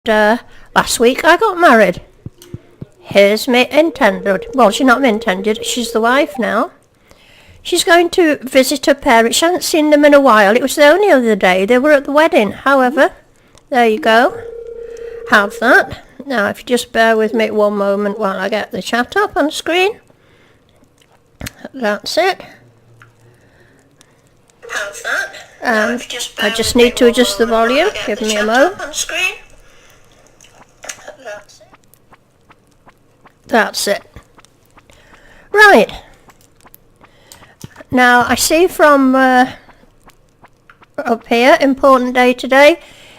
last week I got married. Here's my intended. Well, she's not my intended. She's the wife now. She's going to visit her parents. She hasn't seen them in a while. It was the only other day. They were at the wedding. However, there you go. Have that. Now, if you just bear with me one moment while I get the chat up on screen. That's it. Have that. I just need to adjust the volume. Give me a moment. That's it. Right. Now, I see from up here, important day today,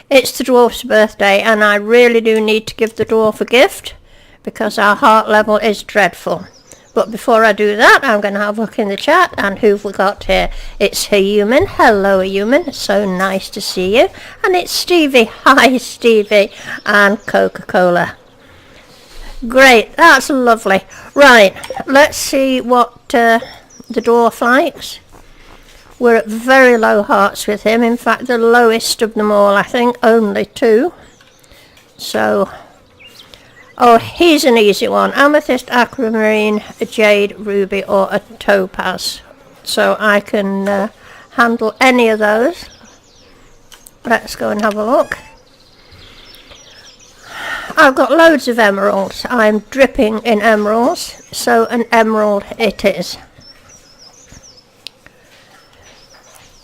it's the dwarf's birthday, and I really do need to give the dwarf a gift because our heart level is dreadful. But before I do that, I'm going to have a look in the chat, and who've we got here? It's Human. Hello, Human. It's so nice to see you. And it's Stevie. Hi, Stevie. And Coca-Cola. Great, that's lovely. Right, let's see what the dwarf likes. We're at very low hearts with him. In fact, the lowest of them all, I think, only 2. So, oh, he's an easy one. Amethyst, aquamarine, a jade, ruby, or a topaz. So I can handle any of those. Let's go and have a look. I've got loads of emeralds. I'm dripping in emeralds, so an emerald it is.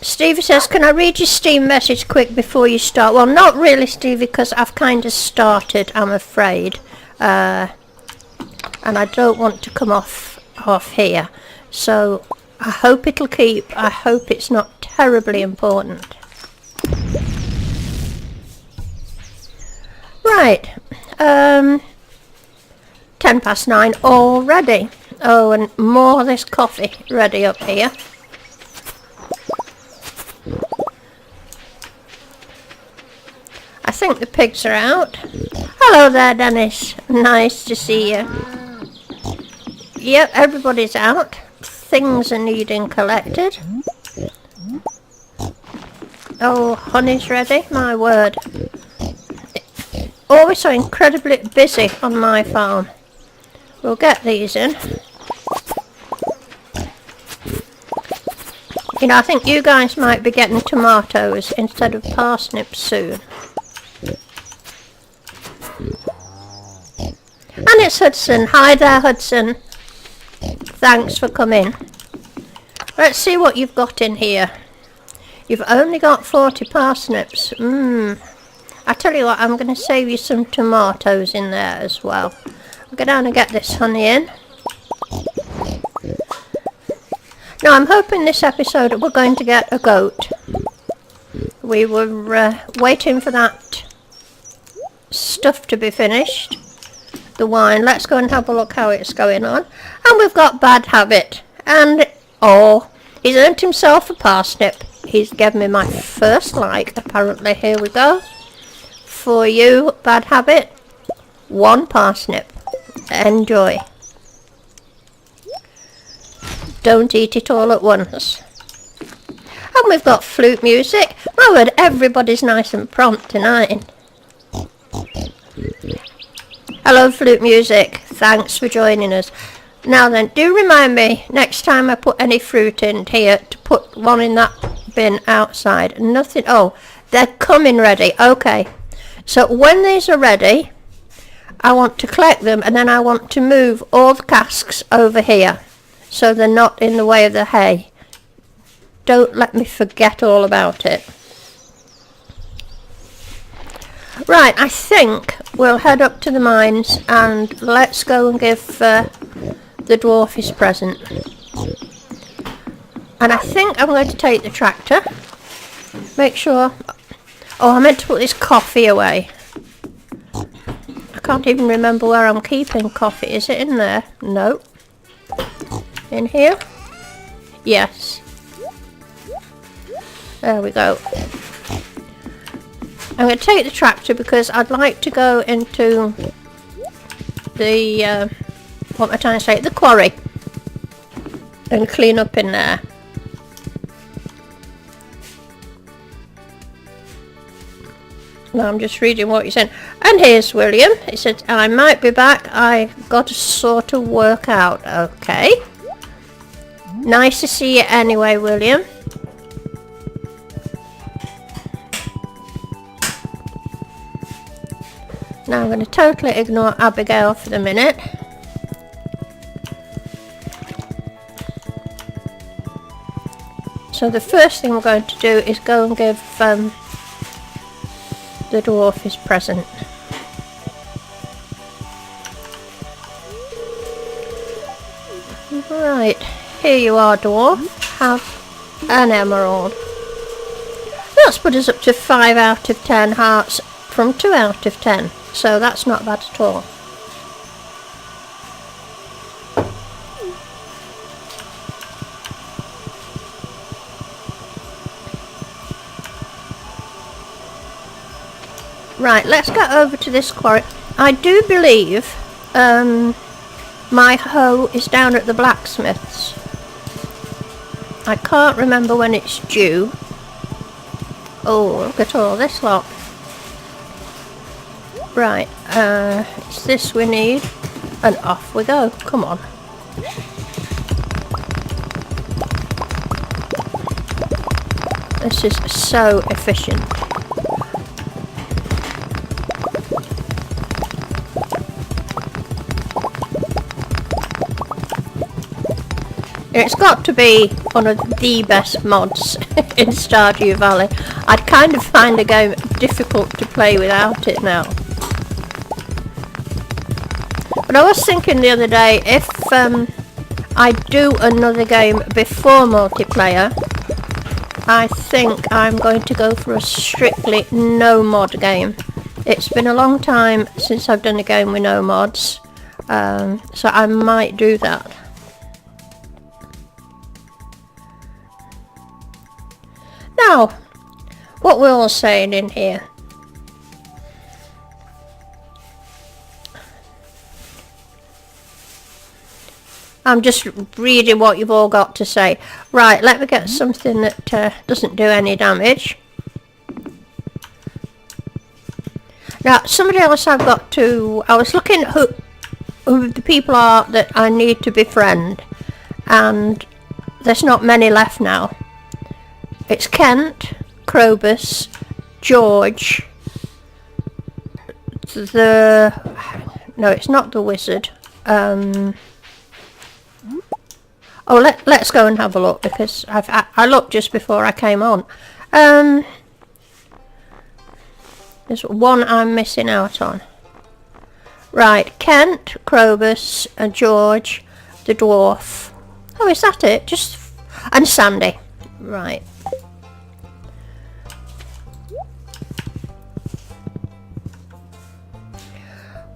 Stevie says, can I read your Steam message quick before you start? Well, not really, Stevie, because I've kind of started, I'm afraid. And I don't want to come off here. So I hope it'll keep. I hope it's not terribly important. Right, 9:10 already. Oh, and more of this coffee ready up here. I think the pigs are out. Hello there, Dennis. Nice to see you. Yep, everybody's out. Things are needing collected. Oh, honey's ready. My word. Always so incredibly busy on my farm. We'll get these in. You know, I think you guys might be getting tomatoes instead of parsnips soon. And it's Hudson. Hi there, Hudson. Thanks for coming. Let's see what you've got in here. You've only got 40 parsnips. I tell you what, I'm going to save you some tomatoes in there as well. I'll go down and get this honey in. Now, I'm hoping this episode we're going to get a goat. We were waiting for that stuff to be finished. The wine. Let's go and have a look how it's going on. And we've got Bad Habit. And, oh, he's earned himself a parsnip. He's given me my first like, apparently. Here we go. For you, Bad Habit, 1 parsnip. Enjoy. Don't eat it all at once. And we've got flute music. My word, everybody's nice and prompt tonight. Hello, flute music. Thanks for joining us. Now then, do remind me next time I put any fruit in here to put one in that bin outside. Nothing. Oh, they're coming ready. Okay. So when these are ready, I want to collect them, and then I want to move all the casks over here so they're not in the way of the hay. Don't let me forget all about it. Right, I think we'll head up to the mines and let's go and give the dwarf his present. And I think I'm going to take the tractor. Make sure... Oh, I meant to put this coffee away. I can't even remember where I'm keeping coffee. Is it in there? No. In here? Yes. There we go. I'm going to take the tractor because I'd like to go into the, what am I trying to say? The quarry. And clean up in there. No, I'm just reading what you said. And here's William. He said, I might be back. I got to sort of work out. Okay. Nice to see you anyway, William. Now I'm going to totally ignore Abigail for the minute. So the first thing we're going to do is go and give the dwarf his present. Right, here you are, dwarf. Have an emerald. That's put us up to 5 out of 10 hearts from 2 out of 10. So that's not bad at all. Right, let's get over to this quarry. I do believe my hoe is down at the blacksmith's. I can't remember when it's due. Oh, look at all this lot. Right, it's this we need, and off we go. Come on. This is so efficient. It's got to be one of the best mods in Stardew Valley. I'd kind of find the game difficult to play without it now. But I was thinking the other day, if I do another game before multiplayer, I think I'm going to go for a strictly no mod game. It's been a long time since I've done a game with no mods, so I might do that. Now, what we're all saying in here. I'm just reading what you've all got to say. Right, let me get something that doesn't do any damage. Now, somebody else I've got to... I was looking at who the people are that I need to befriend, and there's not many left now. It's Kent, Krobus, George, no, it's not the wizard. Oh, let's go and have a look, because I looked just before I came on. There's one I'm missing out on. Right, Kent, Krobus, and George, the dwarf. Oh, is that it? And Sandy. Right.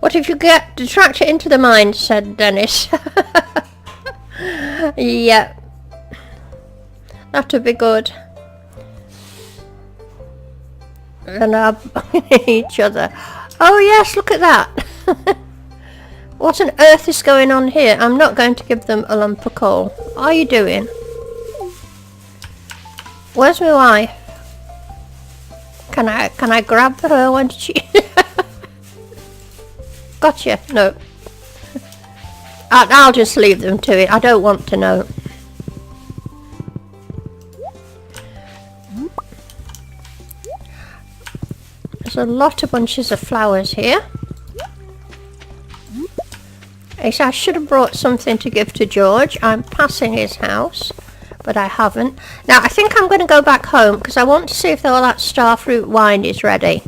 What if you get the tractor into the mine, said Dennis. Yeah. That would be good. And each other. Oh yes, look at that. What on earth is going on here? I'm not going to give them a lump of coal. What are you doing? Where's my wife? Can I grab her when she... Gotcha. No. I'll just leave them to it. I don't want to know. There's a lot of bunches of flowers here. I should have brought something to give to George. I'm passing his house, but I haven't. Now, I think I'm going to go back home because I want to see if all that starfruit wine is ready.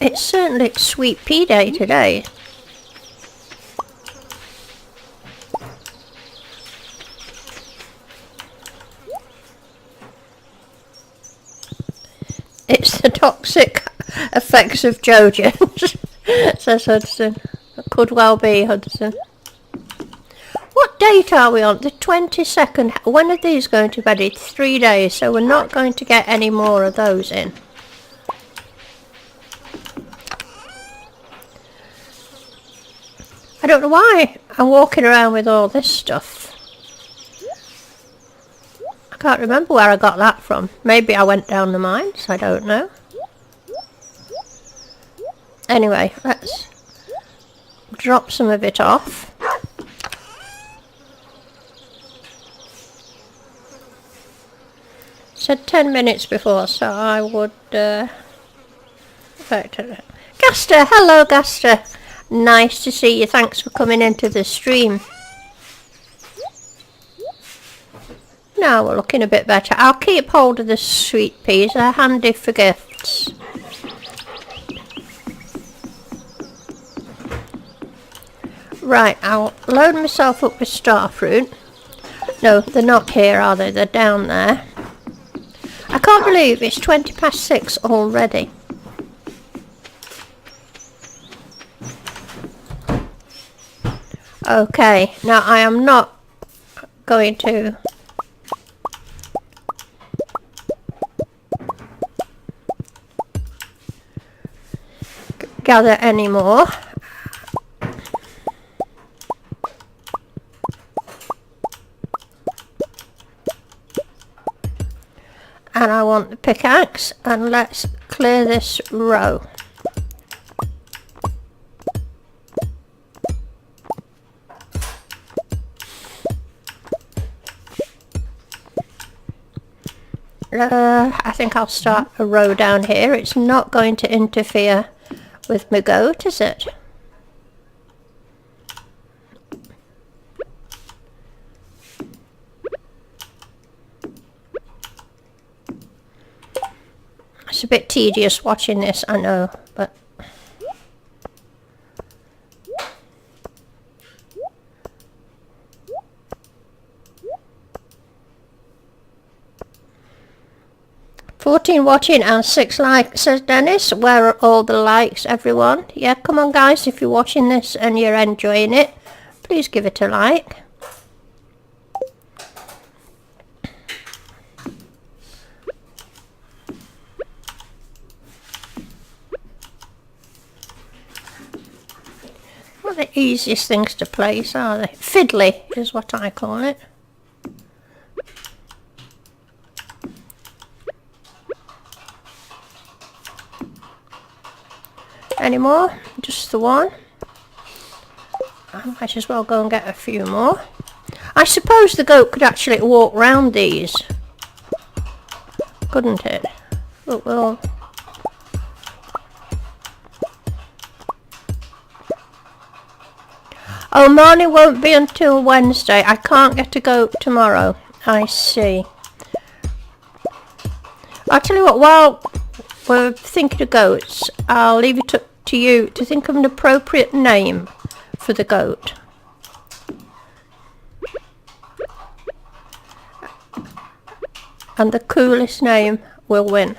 It's certainly sweet pea day today. It's the toxic effects of Jojo's, says Hudson. It could well be, Hudson. What date are we on? The 22nd. When are these going to be ready? 3 days, so we're not going to get any more of those in. I don't know why I'm walking around with all this stuff. I Can't remember where I got that from. Maybe I went down the mines, I don't know. Anyway, let's drop some of it off. Said 10 minutes before, so I would... Gaster, hello Gaster. Nice to see you, thanks for coming into the stream. Now we're looking a bit better. I'll keep hold of the sweet peas, they're handy for gifts. Right, I'll load myself up with starfruit. No, they're not here, are they? They're down there. I can't believe it's 20 past 6 already. Okay, now I am not going to gather any more. And I want the pickaxe, and let's clear this row. I think I'll start a row down here. It's not going to interfere with my goat, is it? It's a bit tedious watching this, I know, but... "14 watching and 6 likes," says Dennis. Where are all the likes, everyone? Yeah, come on guys, if you're watching this and you're enjoying it, please give it a like. What are the easiest things to place, are they? Fiddly is what I call it. Any more? Just the one? I might as well go and get a few more. I suppose the goat could actually walk round these, couldn't it? But we'll... Oh, morning won't be until Wednesday. I can't get a goat tomorrow. I see. I'll tell you what, while we're thinking of goats, I'll leave it up to you to think of an appropriate name for the goat. And the coolest name will win.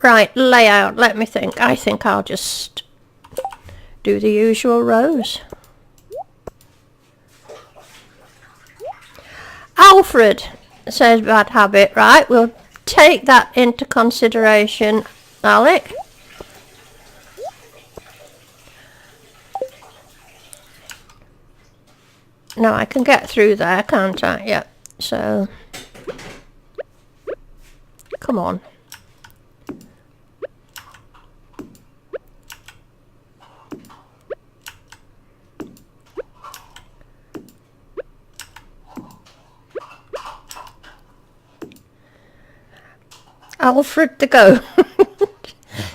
Right, layout, let me think. I think I'll just do the usual rows. Alfred says bad habit. Right, we'll take that into consideration, Alec. No, I can get through there, can't I? Yep, so... Come on. Alfred the goat.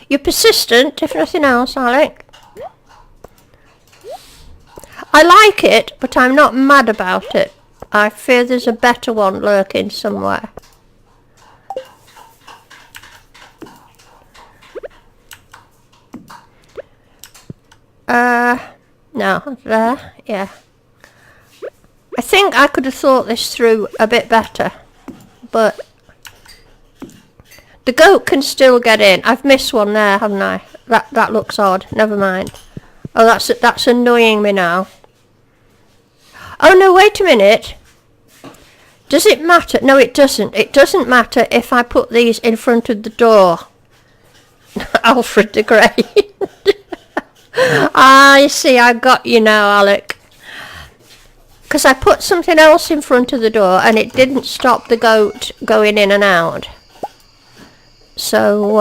You're persistent, if nothing else, Alec. I like it, but I'm not mad about it. I fear there's a better one lurking somewhere. No, there, yeah. I think I could have thought this through a bit better, but the goat can still get in. I've missed one there, haven't I? That looks odd. Never mind. Oh, that's annoying me now. Oh no, wait a minute. Does it matter? No, it doesn't. It doesn't matter if I put these in front of the door. Alfred the Great. I see, I got you now, Alec. Because I put something else in front of the door and it didn't stop the goat going in and out. So,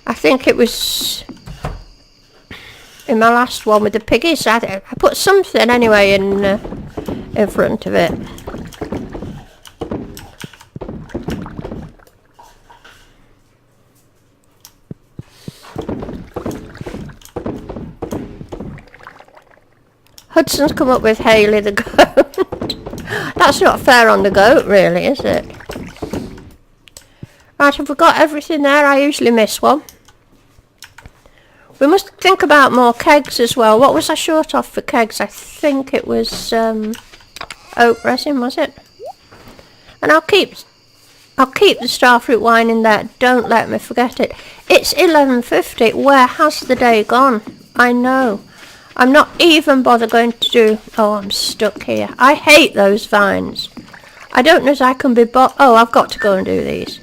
I think it was in my last one with the piggies. I put something anyway in front of it. Hudson's come up with Haley the goat. That's not fair on the goat, really, is it? Right, have we got everything there? I usually miss one. We must think about more kegs as well. What was I short of for kegs? I think it was oak resin, was it? And I'll keep the starfruit wine in there. Don't let me forget it. It's 11:50. Where has the day gone? I know. I'm not even bother going to do... Oh, I'm stuck here. I hate those vines. I don't know as I can be Oh, I've got to go and do these.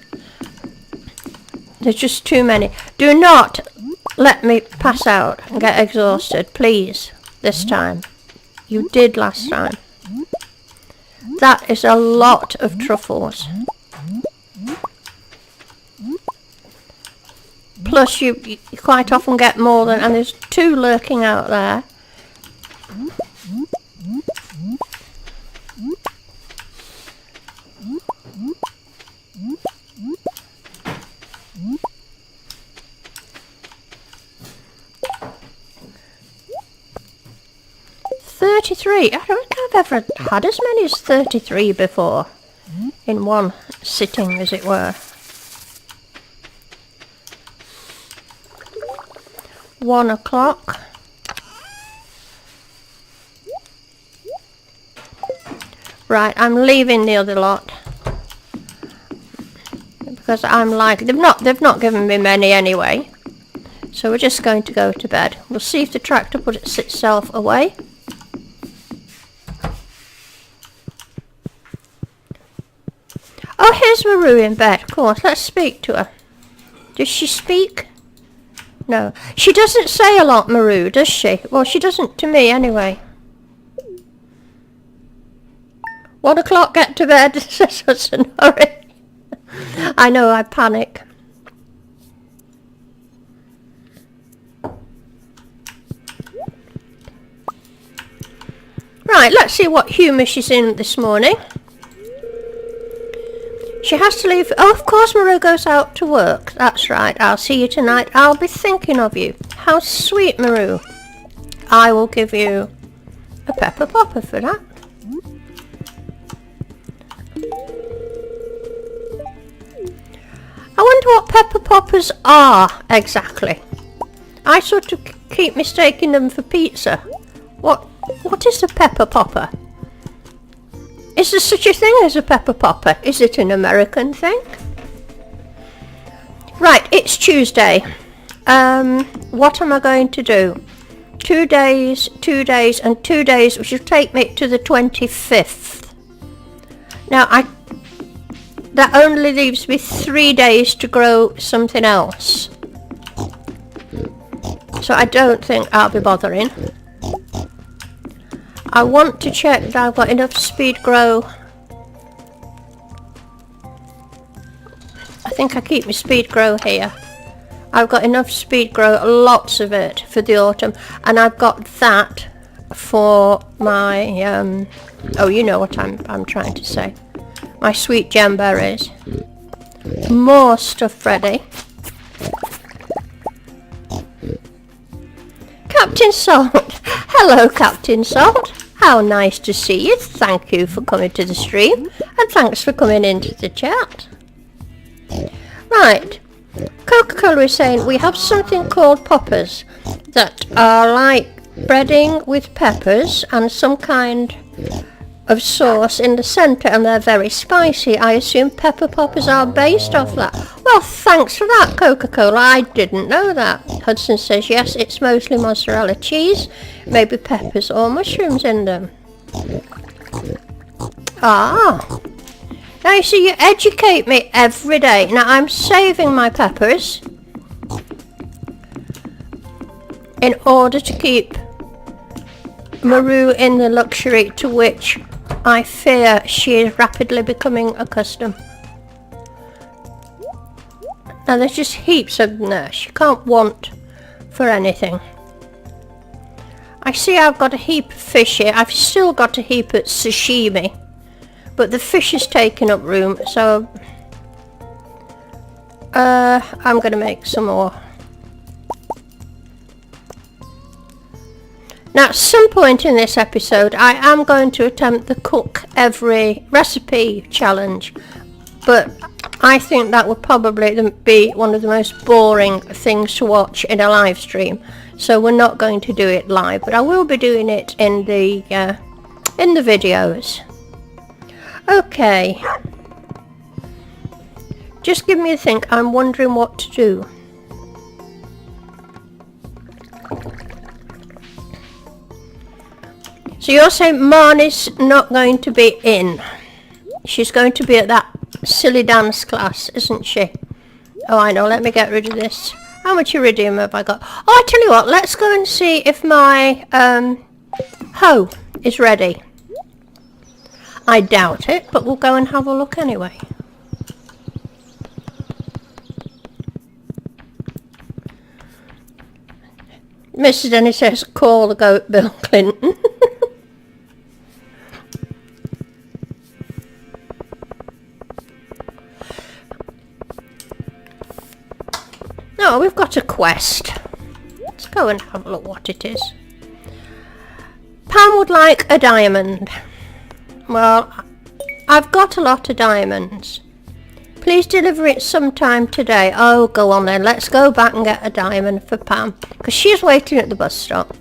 There's just too many. Do not let me pass out and get exhausted, please, this time. You did last time. That is a lot of truffles. Plus you quite often get more than, and there's 2 lurking out there. I don't think I've ever had as many as 33 before. In one sitting, as it were. 1 o'clock. Right, I'm leaving the other lot. Because I'm like, they've not given me many anyway. So we're just going to go to bed. We'll see if the tractor puts itself away. Oh, here's Maru in bed. Of course, let's speak to her. Does she speak? No. She doesn't say a lot, Maru, does she? Well, she doesn't to me, anyway. 1 o'clock, get to bed, says Hudson. Hurry. I know, I panic. Right, let's see what humour she's in this morning. She has to leave. Oh, of course Maru goes out to work. That's right. I'll see you tonight. I'll be thinking of you. How sweet, Maru. I will give you a pepper popper for that. I wonder what pepper poppers are exactly. I sort of keep mistaking them for pizza. What is a pepper popper? Is there such a thing as a pepper popper? Is it an American thing? Right, it's Tuesday. What am I going to do? 2 days, 2 days, and 2 days, which will take me to the 25th. Now, that only leaves me 3 days to grow something else. So I don't think I'll be bothering. I want to check that I've got enough speed grow. I think I keep my speed grow here. I've got enough speed grow, lots of it, for the autumn. And I've got that for my, oh, you know what I'm trying to say. My sweet gem berries. More stuff ready. Captain Salt. Hello, Captain Salt. How nice to see you. Thank you for coming to the stream. And thanks for coming into the chat. Right. Coca-Cola is saying we have something called poppers that are like breading with peppers and some kind of sauce in the centre, and they're very spicy. I assume pepper poppers are based off that. Well, thanks for that, Coca-Cola. I didn't know that. Hudson says yes, it's mostly mozzarella cheese, maybe peppers or mushrooms in them. Ah, Now you see, you educate me every day. Now I'm saving my peppers in order to keep Maru in the luxury to which I fear she is rapidly becoming accustomed. Now there's just heaps of them there. She can't want for anything. I see I've got a heap of fish here. I've still got a heap of sashimi. But the fish is taking up room, so I'm going to make some more. Now at some point in this episode I am going to attempt the cook every recipe challenge, but I think that would probably be one of the most boring things to watch in a live stream, so we're not going to do it live, but I will be doing it in the videos. Okay, just give me a think. I'm wondering what to do. So you're saying Marnie's not going to be in. She's going to be at that silly dance class, isn't she? Oh, I know. Let me get rid of this. How much iridium have I got? Oh, I tell you what. Let's go and see if my hoe is ready. I doubt it, but we'll go and have a look anyway. Mrs. Denny says, call the goat Bill Clinton. No, we've got a quest. Let's go and have a look what it is. Pam would like a diamond. Well, I've got a lot of diamonds. Please deliver it sometime today. Oh, go on then. Let's go back and get a diamond for Pam, because she's waiting at the bus stop.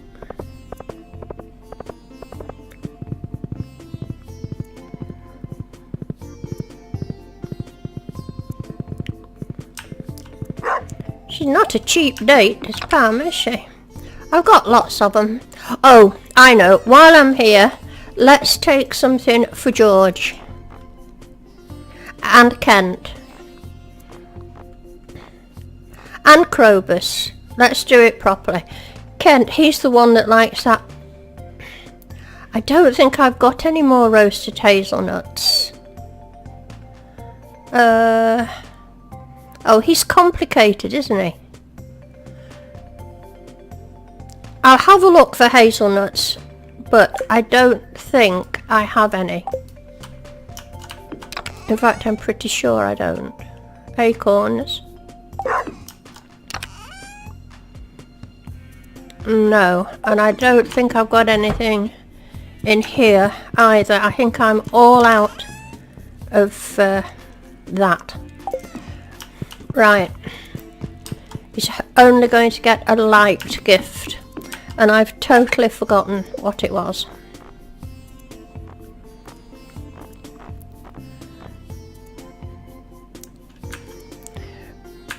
She's not a cheap date, this Pam, is she? I've got lots of them. Oh, I know. While I'm here, let's take something for George. And Kent. And Krobus. Let's do it properly. Kent, he's the one that likes that. I don't think I've got any more roasted hazelnuts. Oh, he's complicated, isn't he? I'll have a look for hazelnuts, but I don't think I have any. In fact, I'm pretty sure I don't. Acorns. No, and I don't think I've got anything in here either. I think I'm all out of that. Right. He's only going to get a light gift, and I've totally forgotten what it was.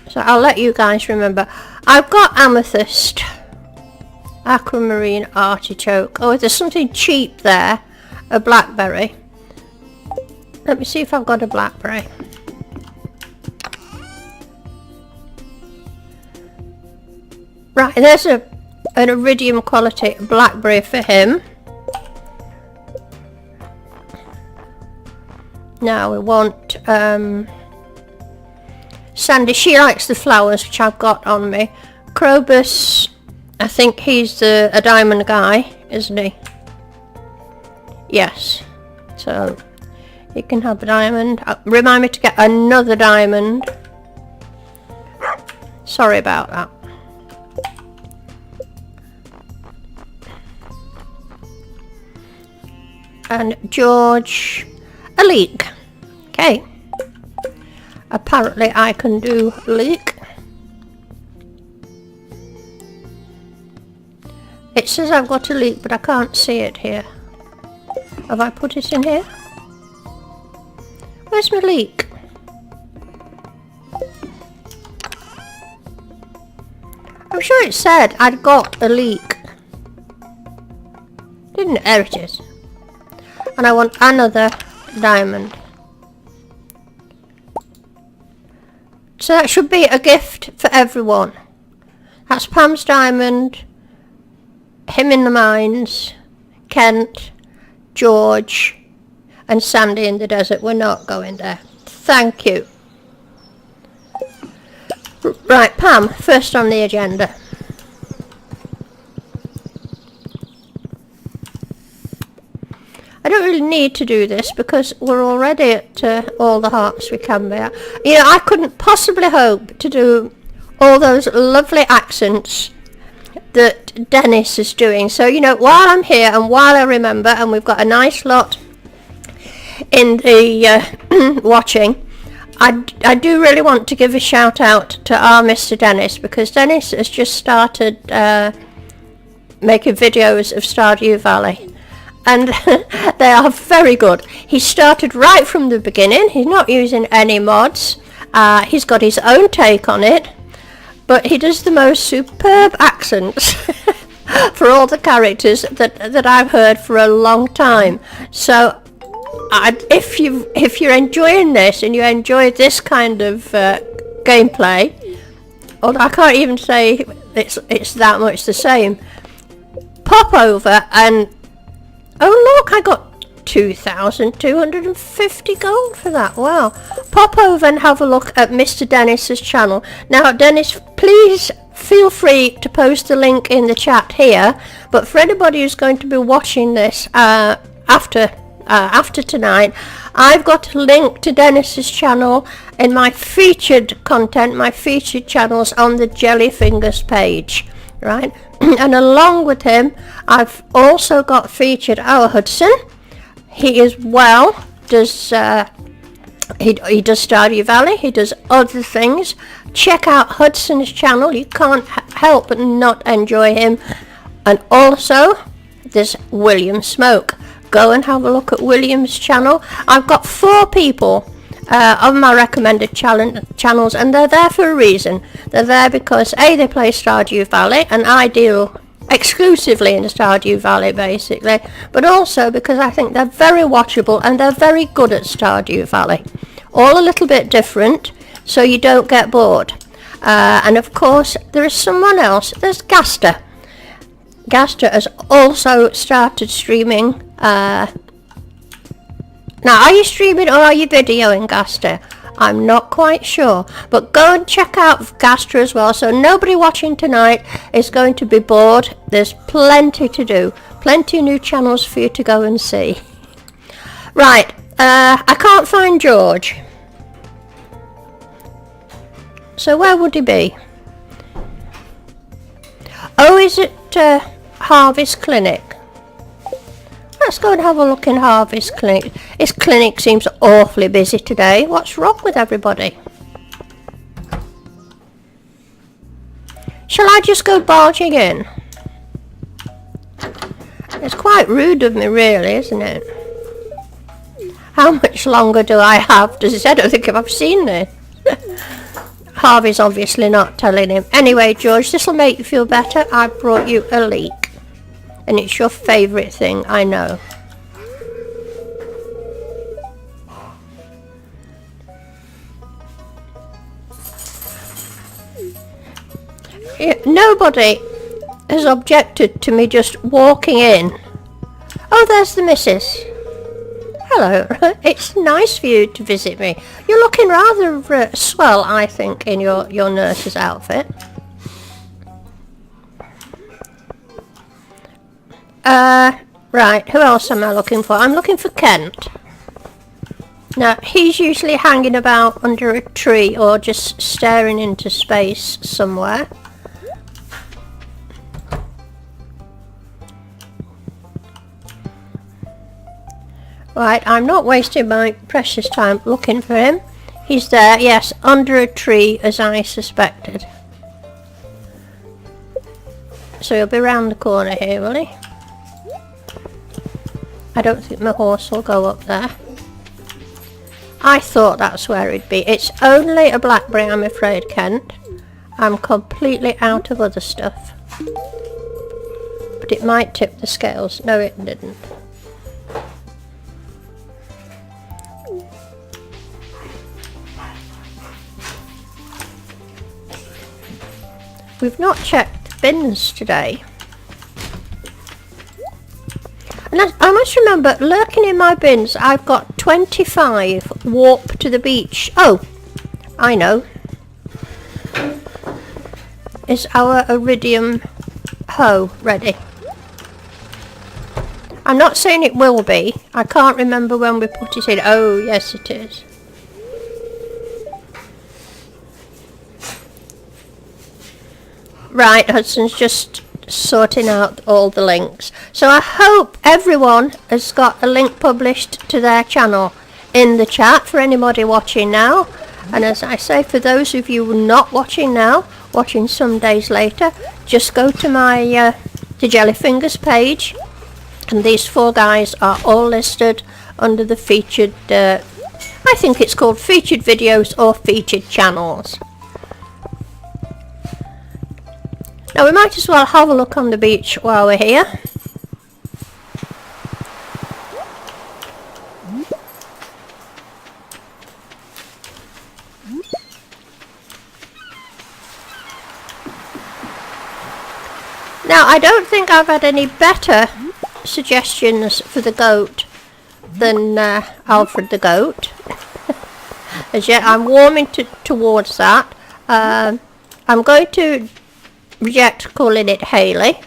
So I'll let you guys remember. I've got amethyst, aquamarine, artichoke. Oh, there's something cheap there. A blackberry. Let me see if I've got a blackberry. Right, there's an iridium quality blackberry for him. Now we want Sandy. She likes the flowers, which I've got on me. Krobus, I think he's a diamond guy, isn't he? Yes. So you can have a diamond. Remind me to get another diamond. Sorry about that. And George, a leek. Okay. Apparently I can do leek. It says I've got a leek, but I can't see it here. Have I put it in here? Where's my leek? I'm sure it said I'd got a leek. Didn't it? There it is. And I want another diamond. So that should be a gift for everyone. That's Pam's Diamond, him in the mines, Kent, George, and Sandy in the desert. We're not going there. Thank you. Right, Pam, first on the agenda. I don't really need to do this because we're already at all the hearts we can be at. You know, I couldn't possibly hope to do all those lovely accents that Dennis is doing. So, you know, while I'm here and while I remember, and we've got a nice lot in the watching, I do really want to give a shout out to our Mr. Dennis, because Dennis has just started making videos of Stardew Valley. And they are very good. He started right from the beginning. He's not using any mods. He's got his own take on it. But he does the most superb accents for all the characters that I've heard for a long time. So if you're enjoying this and you enjoy this kind of gameplay, although I can't even say it's that much the same, pop over and... Oh look, I got 2,250 gold for that. Wow. Pop over and have a look at Mr. Dennis's channel. Now, Dennis, please feel free to post the link in the chat here. But for anybody who's going to be watching this after tonight, I've got a link to Dennis's channel in my featured content, my featured channels on the Jellyfingers page. Right, and along with him, I've also got featured our Hudson. He does he does Stardew Valley. He does other things. Check out Hudson's channel. You can't help but not enjoy him. And also, there's William Smoke. Go and have a look at William's channel. I've got 4 people on my recommended channels, and they're there for a reason. They're there because A, they play Stardew Valley, and I deal exclusively in Stardew Valley basically, but also because I think they're very watchable and they're very good at Stardew Valley. All a little bit different, so you don't get bored. And of course there is someone else. There's Gaster. Gaster has also started streaming. Now, are you streaming or are you videoing, Gaster? I'm not quite sure. But go and check out Gaster as well. So nobody watching tonight is going to be bored. There's plenty to do. Plenty of new channels for you to go and see. Right. I can't find George. So where would he be? Oh, is it Harvest Clinic? Let's go and have a look in Harvest Clinic. His clinic seems awfully busy today. What's wrong with everybody? Shall I just go barging in? It's quite rude of me, really, isn't it? How much longer do I have? Does it say? I don't think I've seen this. Harvey's obviously not telling him. Anyway, George, this will make you feel better. I brought you a leek. And it's your favourite thing, I know. Nobody has objected to me just walking in. Oh, there's the missus. Hello. It's nice for you to visit me. You're looking rather swell, I think, in your nurse's outfit. Right, who else am I looking for? I'm looking for Kent. Now, he's usually hanging about under a tree or just staring into space somewhere. Right, I'm not wasting my precious time looking for him. He's there, yes, under a tree, as I suspected. So he'll be round the corner here, will he? I don't think my horse will go up there. I thought that's where he'd be. It's only a blackberry, I'm afraid, Kent. I'm completely out of other stuff. But it might tip the scales. No, it didn't. We've not checked the bins today. And I must remember, lurking in my bins, I've got 25 warp to the beach. Oh, I know. Is our iridium hoe ready? I'm not saying it will be. I can't remember when we put it in. Oh, yes it is. Right, Hudson's just sorting out all the links. So I hope everyone has got a link published to their channel in the chat for anybody watching now. And as I say, for those of you not watching now, watching some days later, just go to my the Jellyfingers page, and these 4 guys are all listed under the featured, I think it's called featured videos or featured channels. Now we might as well have a look on the beach while we're here. Now I don't think I've had any better suggestions for the goat than Alfred the goat. As yet I'm warming towards that. I'm going to reject calling it Haley,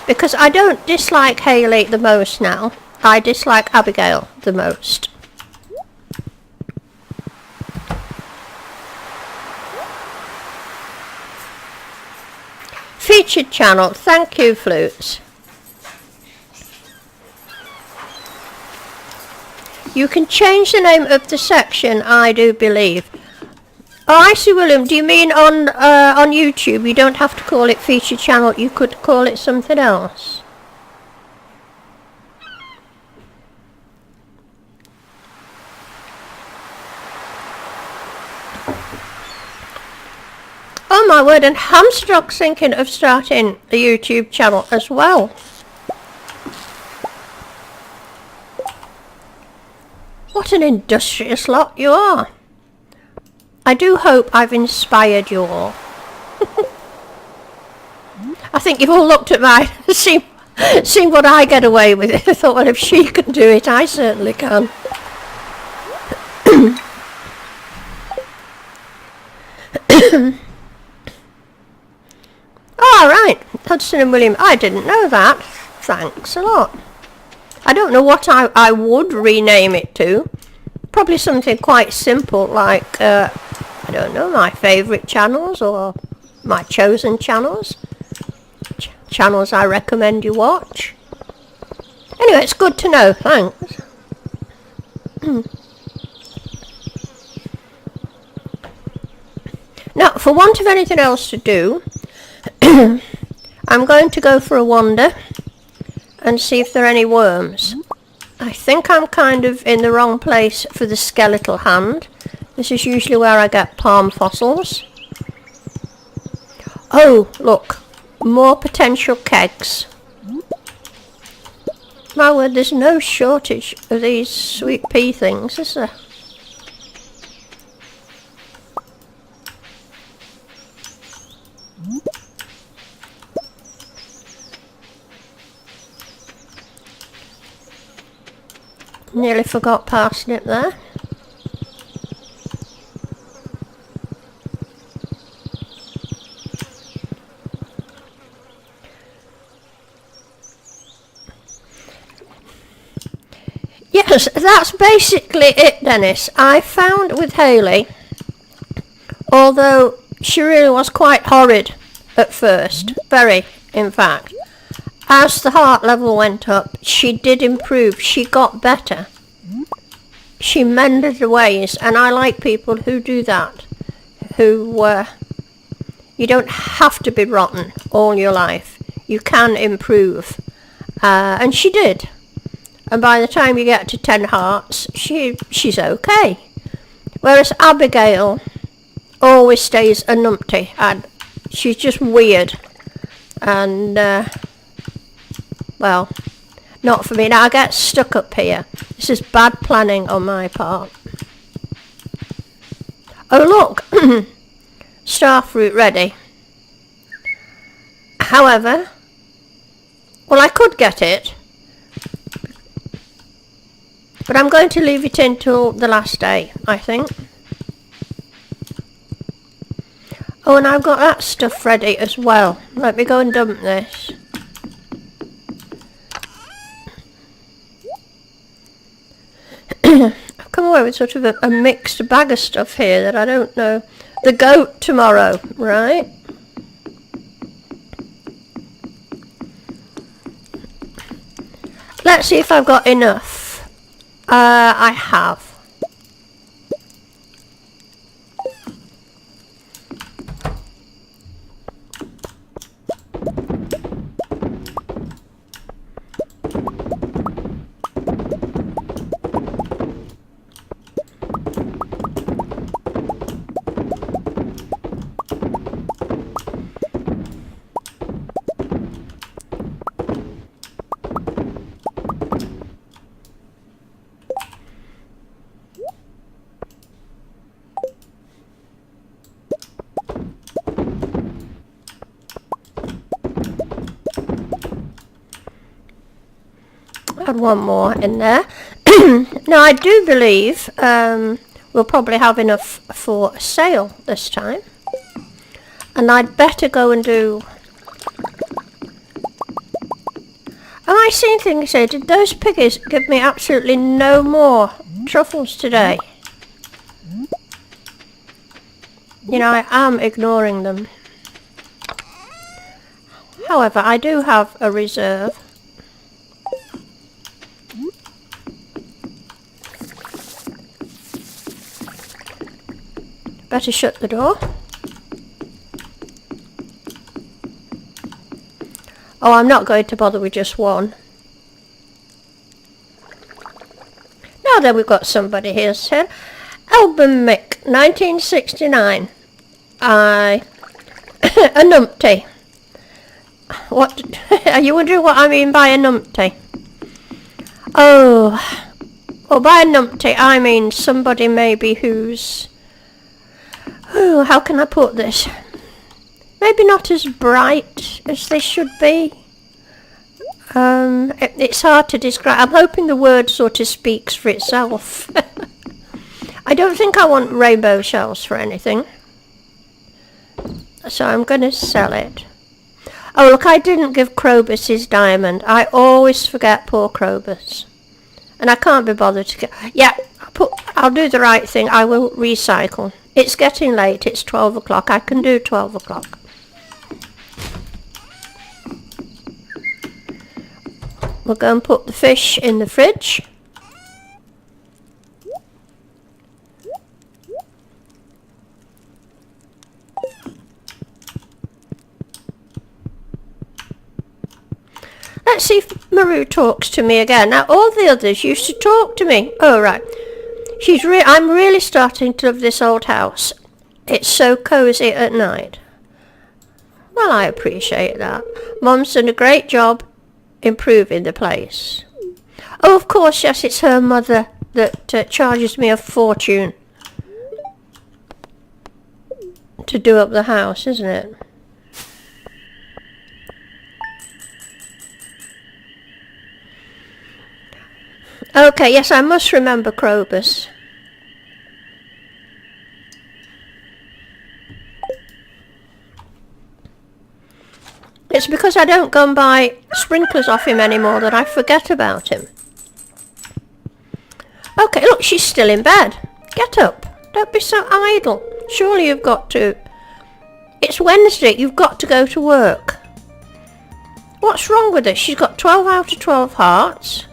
because I don't dislike Haley the most now. I dislike Abigail the most. Featured channel, thank you, Flutes. You can change the name of the section, I do believe. Oh, I see, William. Do you mean on YouTube? You don't have to call it featured channel. You could call it something else. Oh my word! And Hamster Dog's thinking of starting a YouTube channel as well. What an industrious lot you are. I do hope I've inspired you all. I think you've all looked at mine and seen what I get away with. I thought, well, if she can do it, I certainly can. All right, Hudson and William, I didn't know that. Thanks a lot. I don't know what I would rename it to. Probably something quite simple like, I don't know, my favourite channels or my chosen channels. Channels I recommend you watch. Anyway, it's good to know, thanks. Now, for want of anything else to do, I'm going to go for a wander and see if there are any worms. I think I'm kind of in the wrong place for the skeletal hand. This is usually where I get palm fossils. Oh, look. More potential kegs. My word, there's no shortage of these sweet pea things, is there? Nearly forgot parsnip there. Yes, that's basically it, Dennis. I found with Haley, although she really was quite horrid at first, very, in fact, as the heart level went up, she did improve. She got better. She mended the ways, and I like people who do that, who, you don't have to be rotten all your life. You can improve. And she did. And by the time you get to 10 hearts, she's okay. Whereas Abigail always stays a numpty, and she's just weird. And, well, not for me. Now I get stuck up here. This is bad planning on my part. Oh look, starfruit ready. However, well, I could get it, but I'm going to leave it in till the last day, I think. Oh, and I've got that stuff ready as well. Let me go and dump this. I've come away with sort of a mixed bag of stuff here that I don't know. The goat tomorrow, right? Let's see if I've got enough. I have. Add one more in there. Now I do believe we'll probably have enough for a sale this time, and I'd better go and do... Am I seeing things here? Did those piggies give me absolutely no more truffles today? You know, I am ignoring them. However, I do have a reserve. Better shut the door. Oh, I'm not going to bother with just one. Now then, we've got somebody here said, Album Mick, 1969. A numpty. What? Are you wondering what I mean by a numpty? Oh, well, by a numpty I mean somebody maybe who's... Oh, how can I put this? Maybe not as bright as they should be. It's hard to describe. I'm hoping the word sort of speaks for itself. I don't think I want rainbow shells for anything. So I'm going to sell it. Oh, look, I didn't give Krobus his diamond. I always forget poor Krobus. And I can't be bothered to get... Yeah, I'll do the right thing. I will recycle. It's getting late. It's 12 o'clock. I can do 12 o'clock. We'll go and put the fish in the fridge. Let's see if Maru talks to me again. Now, all the others used to talk to me. Oh, right. I'm really starting to love this old house. It's so cosy at night. Well, I appreciate that. Mum's done a great job improving the place. Oh, of course, yes, it's her mother that charges me a fortune to do up the house, isn't it? Okay, yes, I must remember Krobus. It's because I don't go and buy sprinklers off him anymore that I forget about him. Okay, look, she's still in bed. Get up. Don't be so idle. Surely you've got to... It's Wednesday. You've got to go to work. What's wrong with her? She's got 12 out of 12 hearts.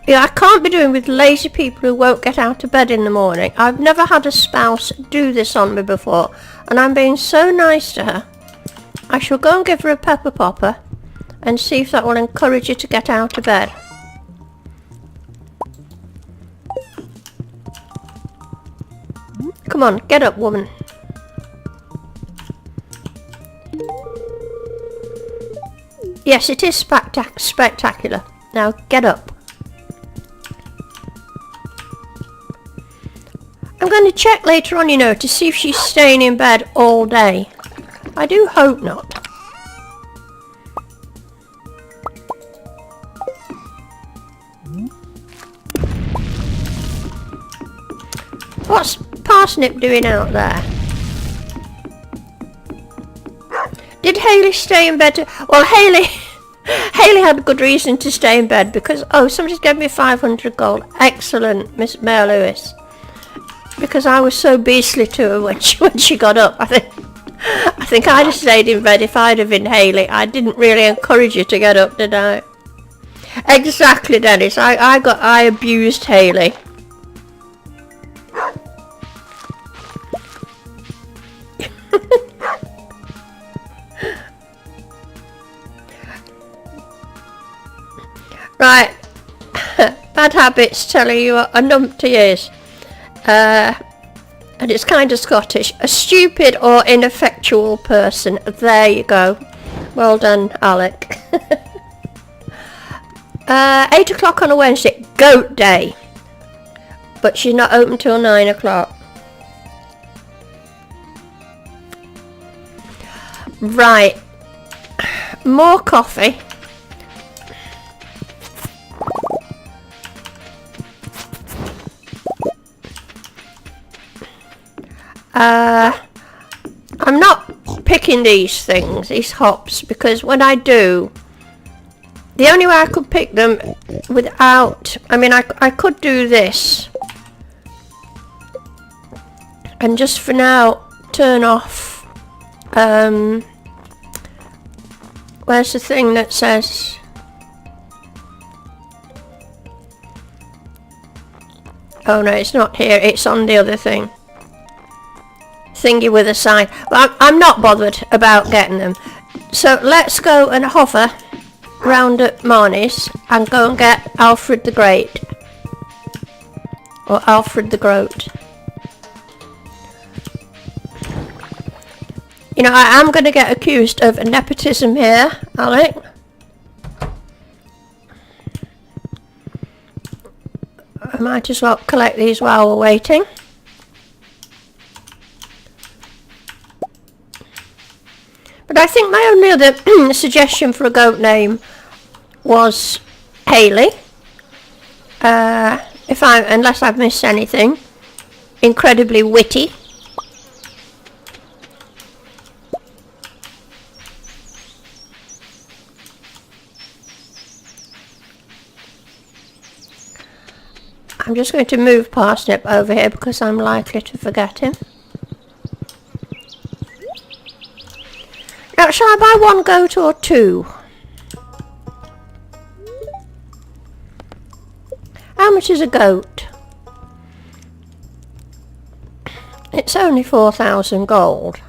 Yeah, I can't be doing with lazy people who won't get out of bed in the morning. I've never had a spouse do this on me before, and I'm being so nice to her. I shall go and give her a pepper popper and see if that will encourage her to get out of bed. Come on, get up, woman. Yes, it is spectacular. Now, get up. I'm going to check later on, you know, to see if she's staying in bed all day. I do hope not. What's Parsnip doing out there? Did Hayley stay in bed? Well, Hayley had a good reason to stay in bed because, oh, somebody's gave me 500 gold. Excellent, Miss Mare Lewis. Because I was so beastly to her when she got up. I think I'd have stayed in bed if I'd have been Hayley. I didn't really encourage you to get up, did I? Exactly, Dennis. I abused Hayley. Right. Bad habits telling you what a numpty is. And it's kind of Scottish. A stupid or ineffectual person. There you go. Well done, Alec. 8 o'clock on a Wednesday. Goat day. But she's not open till 9 o'clock. Right. More coffee. I'm not picking these things, these hops, because when I do, the only way I could pick them without, I mean, I could do this and just for now turn off, where's the thing that says, oh no, it's not here, it's on the other thing. Thingy with a sign. Well, I'm not bothered about getting them. So let's go and hover round at Marnie's and go and get Alfred the Great. Or Alfred the Groat. You know, I am going to get accused of nepotism here, Alec. I might as well collect these while we're waiting. But I think my only other suggestion for a goat name was Hayley. Unless I've missed anything. Incredibly witty. I'm just going to move Parsnip over here because I'm likely to forget him. Now, shall I buy one goat or two? How much is a goat? It's only 4,000 gold.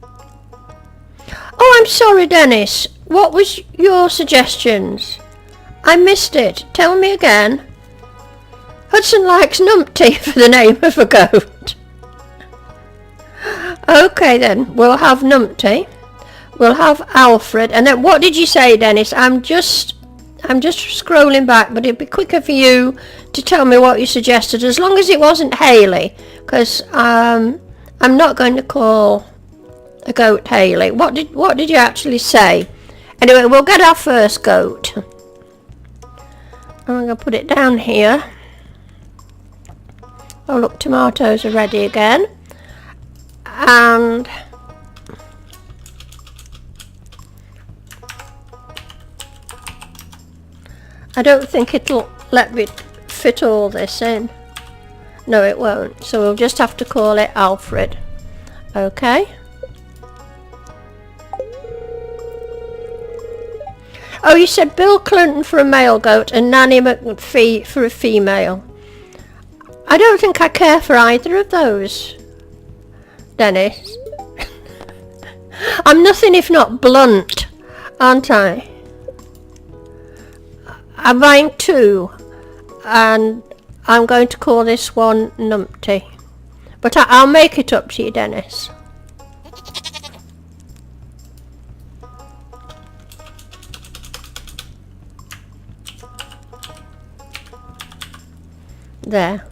Oh, I'm sorry, Dennis. What was your suggestions? I missed it. Tell me again. Hudson likes numpty for the name of a goat. Okay then, we'll have numpty. We'll have Alfred. And then what did you say, Dennis? I'm just scrolling back, but it'd be quicker for you to tell me what you suggested, as long as it wasn't Hayley, because I'm not going to call a goat Hayley. What did you actually say? Anyway, we'll get our first goat. I'm going to put it down here. Oh look, tomatoes are ready again. And I don't think it'll let me fit all this in. No, it won't. So we'll just have to call it Alfred. Okay. Oh, you said Bill Clinton for a male goat and Nanny McPhee for a female. I don't think I care for either of those, Dennis. I'm nothing if not blunt, aren't I? I'm buying two, and I'm going to call this one Numpty. But I'll make it up to you, Dennis. There.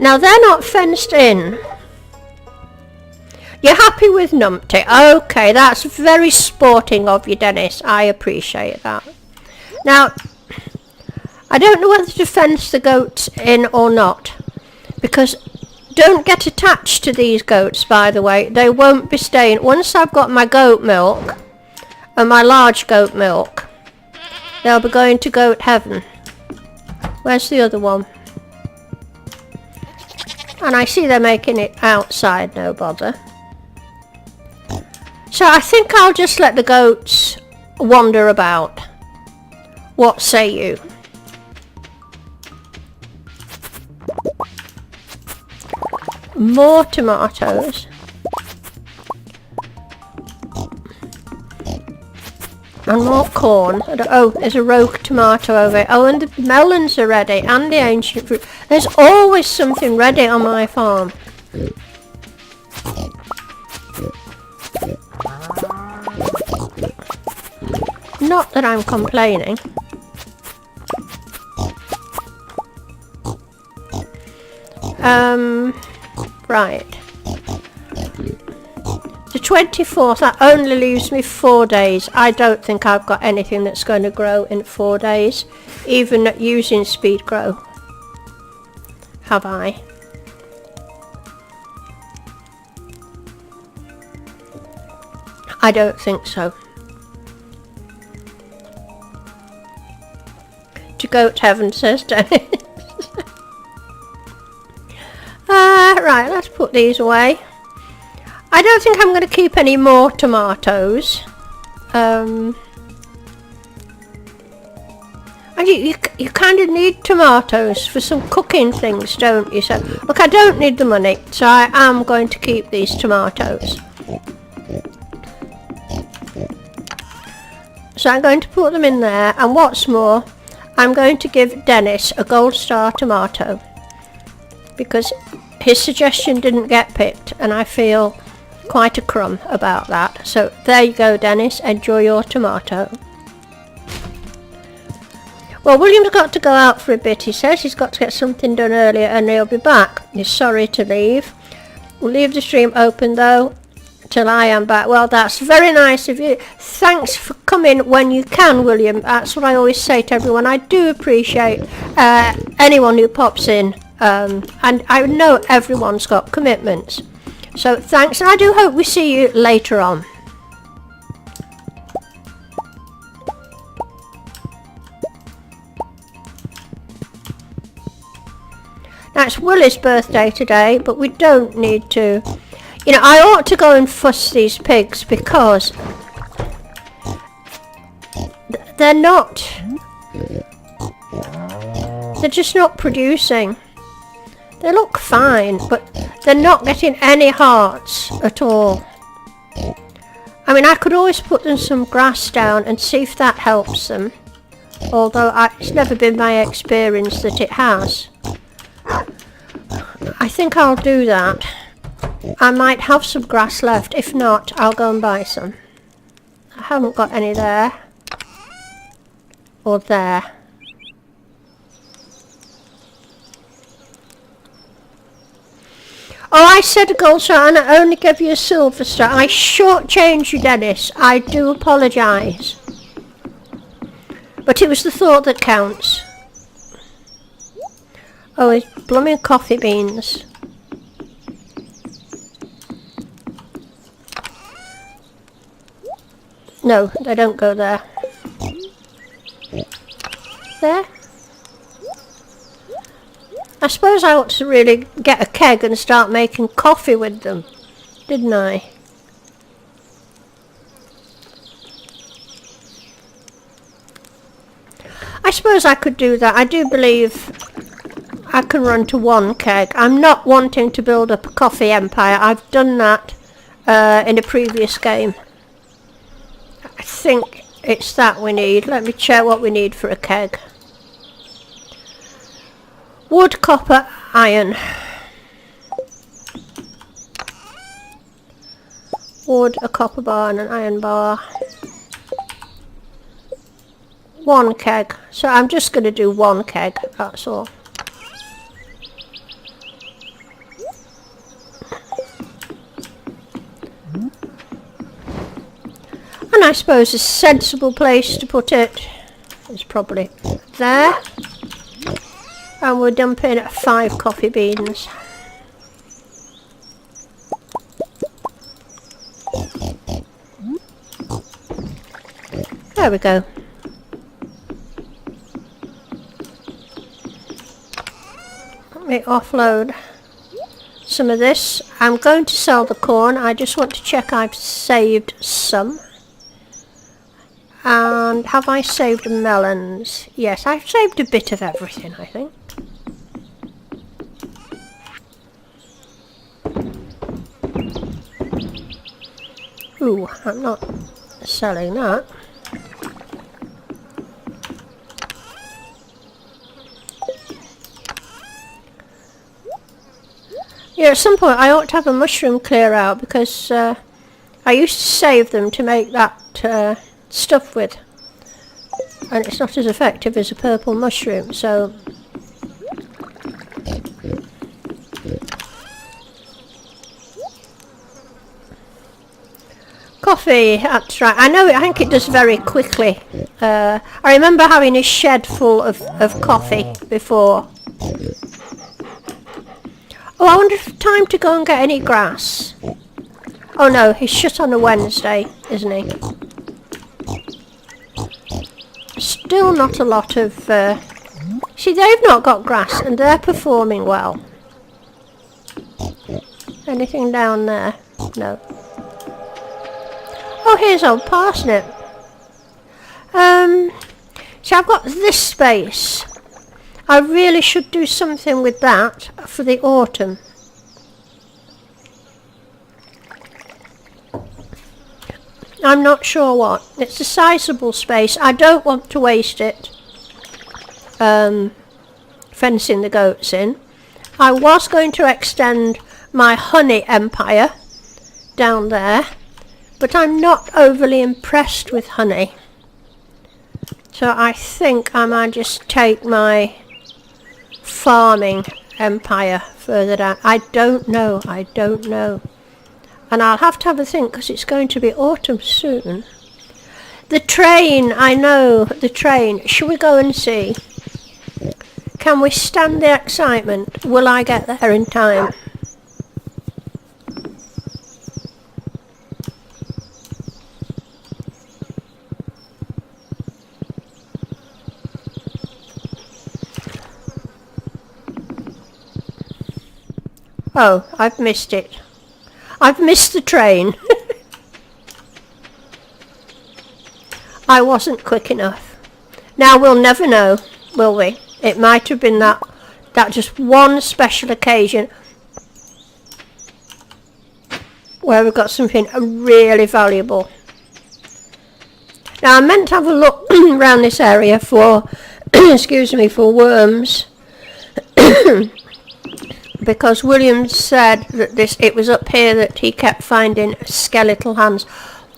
Now they're not fenced in. You're happy with numpty? Okay, that's very sporting of you, Dennis. I appreciate that. Now, I don't know whether to fence the goats in or not, because don't get attached to these goats, by the way. They won't be staying. Once I've got my goat milk and my large goat milk, they'll be going to goat heaven. Where's the other one? And I see they're making it outside, no bother. So I think I'll just let the goats wander about. What say you? More tomatoes. And more corn. Oh, there's a rogue tomato over here. Oh, and the melons are ready. And the ancient fruit. There's always something ready on my farm. Not that I'm complaining. Right. The 24th, that only leaves me 4 days. I don't think I've got anything that's going to grow in 4 days, even using speed grow. Have I? I don't think so. To goat heaven, says Dennis. Right, let's put these away. I don't think I'm going to keep any more tomatoes. And you kind of need tomatoes for some cooking things, don't you? So, look, I don't need the money, so I am going to keep these tomatoes. So I'm going to put them in there, and what's more, I'm going to give Dennis a gold star tomato, because his suggestion didn't get picked, and I feel quite a crumb about that. So there you go, Dennis, enjoy your tomato. Well, William's got to go out for a bit. He says he's got to get something done earlier and he'll be back. He's sorry to leave. We'll leave the stream open though till I am back. Well, that's very nice of you. Thanks for coming when you can, William. That's what I always say to everyone. I do appreciate anyone who pops in. And I know everyone's got commitments. So thanks, and I do hope we see you later on. Now it's Willie's birthday today, but we don't need to. You know, I ought to go and fuss these pigs because they're not. They're just not producing. They look fine, but they're not getting any hearts at all. I mean, I could always put them some grass down and see if that helps them. Although it's never been my experience that it has. I think I'll do that. I might have some grass left. If not, I'll go and buy some. I haven't got any there. Or there. Oh, I said a gold star and I only gave you a silver star. I shortchanged you, Dennis. I do apologise. But it was the thought that counts. Oh, it's blooming coffee beans. No, they don't go there. There? I suppose I ought to really get a keg and start making coffee with them, didn't I? I suppose I could do that. I do believe I can run to one keg. I'm not wanting to build up a coffee empire. I've done that in a previous game. I think it's that we need. Let me check what we need for a keg. Wood, copper, iron. Wood, a copper bar and an iron bar. One keg. So I'm just going to do one keg, that's all. I suppose a sensible place to put it is probably there. And we're dumping 5 coffee beans. There we go. Let me offload some of this. I'm going to sell the corn. I just want to check I've saved some. And have I saved melons? Yes, I've saved a bit of everything, I think. Ooh, I'm not selling that. Yeah, at some point I ought to have a mushroom clear out because I used to save them to make that stuff with, and it's not as effective as a purple mushroom, so coffee, that's right. I know it, I think it does very quickly. I remember having a shed full of coffee before. Oh, I wonder if it's time to go and get any grass. Oh no, he's shut on a Wednesday, isn't he? Still not a lot of... See, they've not got grass and they're performing well. Anything down there? No. Oh, here's old parsnip. So I've got this space. I really should do something with that for the autumn. I'm not sure what. It's a sizable space. I don't want to waste it fencing the goats in. I was going to extend my honey empire down there, but I'm not overly impressed with honey. So I think I might just take my farming empire further down. I don't know. And I'll have to have a think because it's going to be autumn soon. The train, I know, the train. Shall we go and see? Can we stand the excitement? Will I get there in time? Oh, I've missed it. I've missed the train. I wasn't quick enough. Now we'll never know, will we? It might have been that just one special occasion where we've got something really valuable. Now I meant to have a look around this area for, excuse me, for worms. Because William said that it was up here that he kept finding skeletal hands.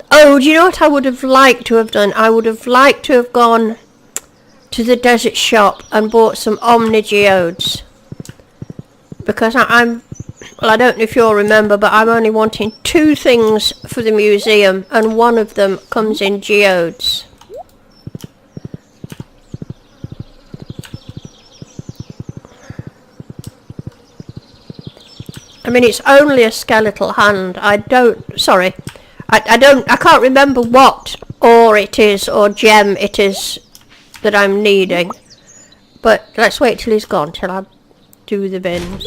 Oh, do you know what I would have liked to have done? I would have liked to have gone to the desert shop and bought some omni geodes. Because well, I don't know if you'll remember, but I'm only wanting 2 things for the museum, and one of them comes in geodes. I mean, it's only a skeletal hand. I can't remember what ore it is or gem it is that I'm needing. But let's wait till he's gone, till I do the bins.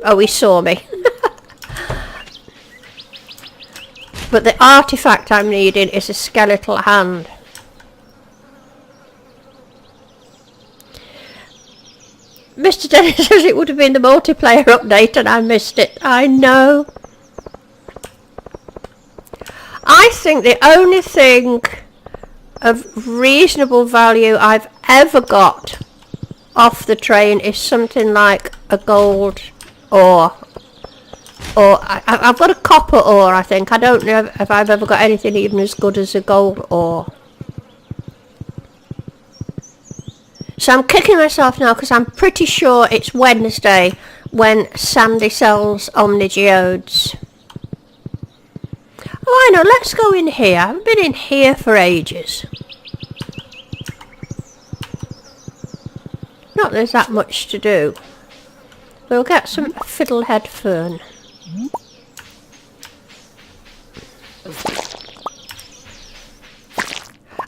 Oh, he saw me. But the artifact I'm needing is a skeletal hand. Mr. Dennis says it would have been the multiplayer update and I missed it. I know. I think the only thing of reasonable value I've ever got off the train is something like a gold ore. Or I've got a copper ore, I think. I don't know if I've ever got anything even as good as a gold ore. So I'm kicking myself now because I'm pretty sure it's Wednesday when Sandy sells omni geodes. Oh, I know, let's go in here. I haven't been in here for ages. Not there's that much to do. We'll get some fiddlehead fern.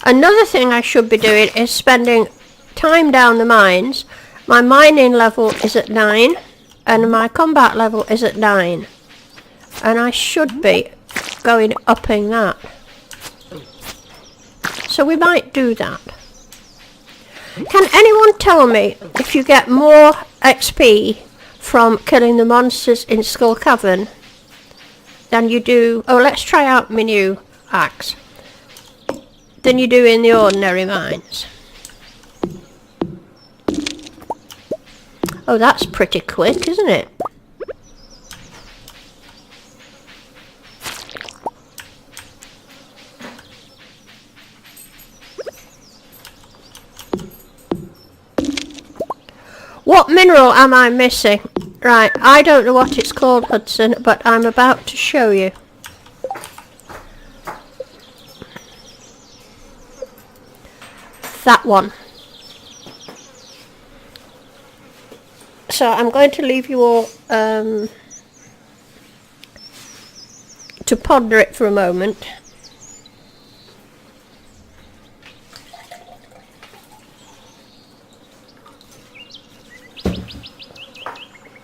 Another thing I should be doing is spending time down the mines. My mining level is at 9 and my combat level is at 9. And I should be going upping that. So we might do that. Can anyone tell me if you get more XP from killing the monsters in Skull Cavern than you do... Oh, let's try out my new axe. Than you do in the ordinary mines. Oh, that's pretty quick, isn't it? What mineral am I missing? Right, I don't know what it's called, Hudson, but I'm about to show you. That one. So I'm going to leave you all to ponder it for a moment.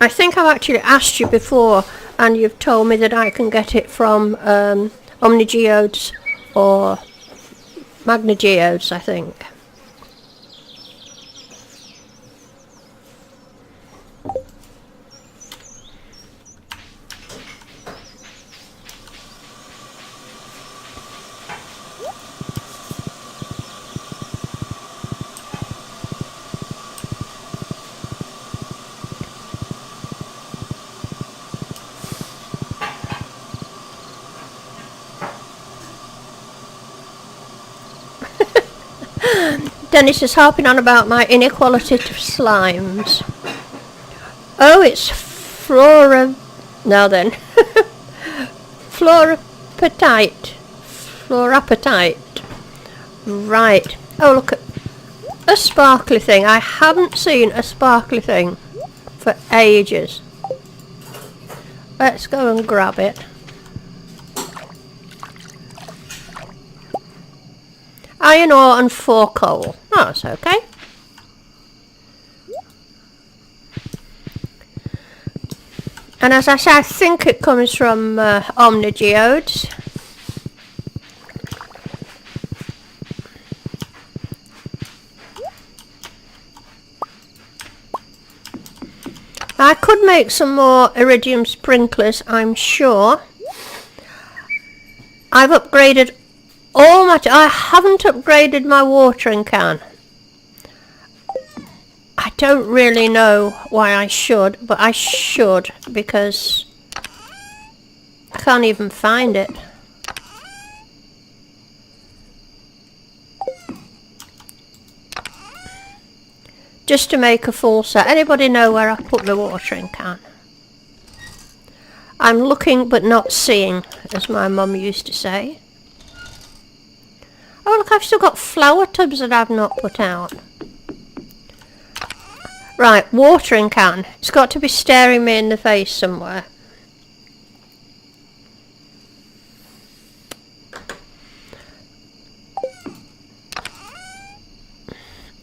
I think I've actually asked you before and you've told me that I can get it from Omnigeodes or Magnageodes, I think. Dennis is harping on about my inequality to slimes. Oh, it's flora... Now then. Florapatite. Florapatite. Right. Oh, look at... A sparkly thing. I haven't seen a sparkly thing for ages. Let's go and grab it. Iron ore and 4 coal. Oh, that's okay. And as I say, I think it comes from Omnigeodes. I could make some more iridium sprinklers, I'm sure. I've upgraded all my... I haven't upgraded my watering can. I don't really know why I should, but I should because I can't even find it. Just to make a full set. Anybody know where I put the watering can? I'm looking but not seeing, as my mum used to say. Oh look, I've still got flower tubs that I've not put out. Right, watering can. It's got to be staring me in the face somewhere.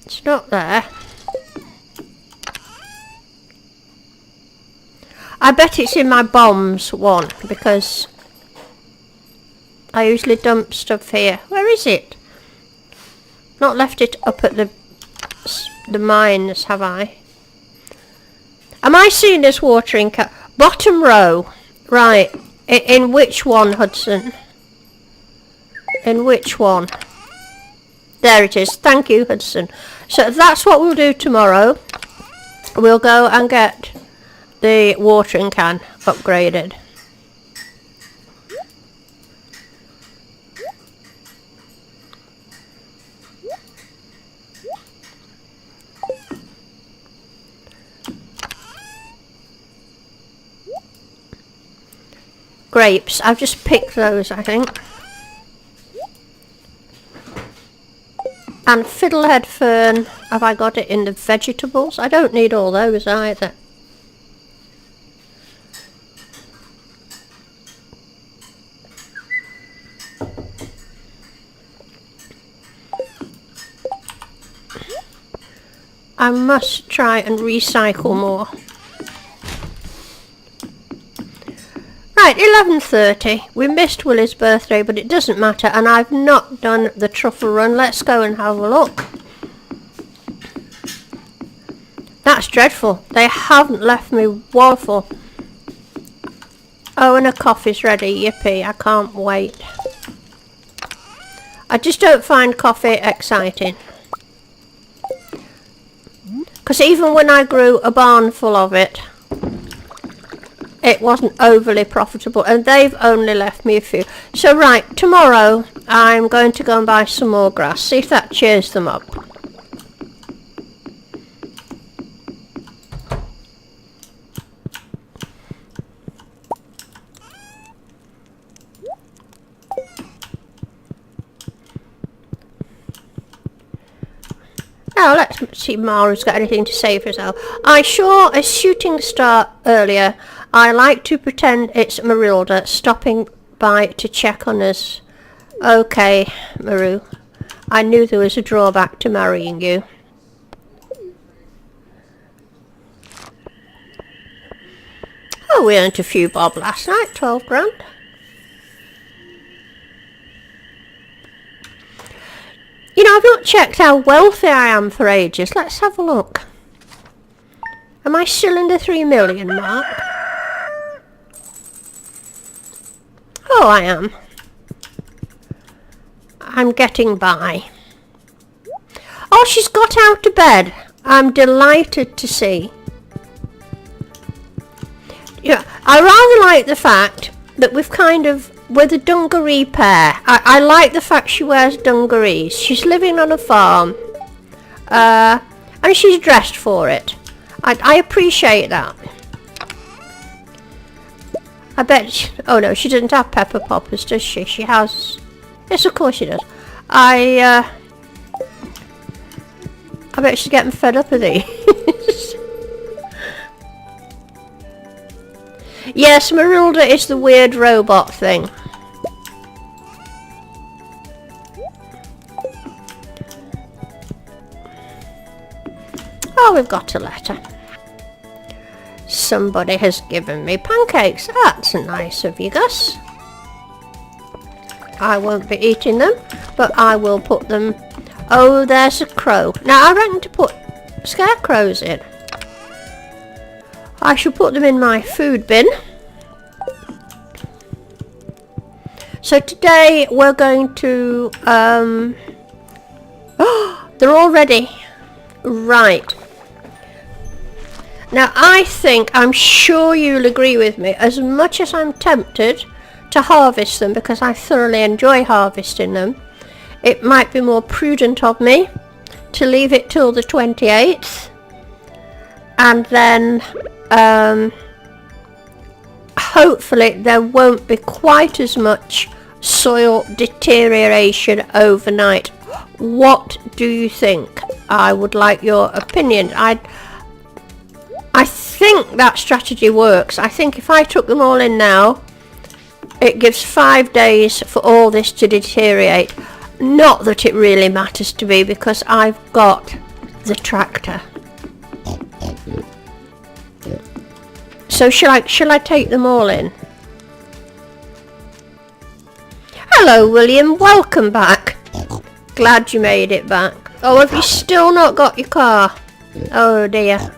It's not there. I bet it's in my bombs one, because I usually dump stuff here. Where is it? Not left it up at the mines, have I? Am I seeing this watering can? Bottom row. Right. In which one, Hudson? In which one? There it is. Thank you, Hudson. So that's what we'll do tomorrow. We'll go and get the watering can upgraded. grapes. I've just picked those, I think. And fiddlehead fern, have I got it in the vegetables? I don't need all those either. I must try and recycle more. Right, 11:30. We missed Willie's birthday, but it doesn't matter, and I've not done the truffle run. Let's go and have a look. That's dreadful. They haven't left me waffle. Oh, and a coffee's ready. Yippee, I can't wait. I just don't find coffee exciting. Because even when I grew a barn full of it, it wasn't overly profitable, and they've only left me a few. So right, tomorrow I'm going to go and buy some more grass, see if that cheers them up. Now let's see if Mara's got anything to say for herself. I saw a shooting star earlier. I like to pretend it's Marilda stopping by to check on us. Okay, Maru. I knew there was a drawback to marrying you. Oh, we earned a few bob last night, 12 grand. You know, I've not checked how wealthy I am for ages. Let's have a look. Am I still in the 3 million mark? Oh, I am. I'm getting by. Oh, she's got out of bed. I'm delighted to see. Yeah, I rather like the fact that we've kind of... We're the dungaree pair. I like the fact she wears dungarees. She's living on a farm. And she's dressed for it. I appreciate that. I bet... Oh no, she doesn't have pepper poppers, does she? She has... Yes, of course she does. I bet she's getting fed up of these. Yes, Marilda is the weird robot thing. Oh, we've got a letter. Somebody has given me pancakes. That's nice of you, Gus. I won't be eating them, but I will put them... Oh, there's a crow. Now, I reckon to put scarecrows in. I shall put them in my food bin. So today we're going to... Oh, they're all ready. Right. Now I'm sure you'll agree with me, as much as I'm tempted to harvest them because I thoroughly enjoy harvesting them, it might be more prudent of me to leave it till the 28th and then hopefully there won't be quite as much soil deterioration overnight. What do you think? I would like your opinion. I think that strategy works. I think if I took them all in now, it gives 5 days for all this to deteriorate. Not that it really matters to me because I've got the tractor. So shall I take them all in? Hello, William. Welcome back. Glad you made it back. Oh, have you still not got your car? Oh dear.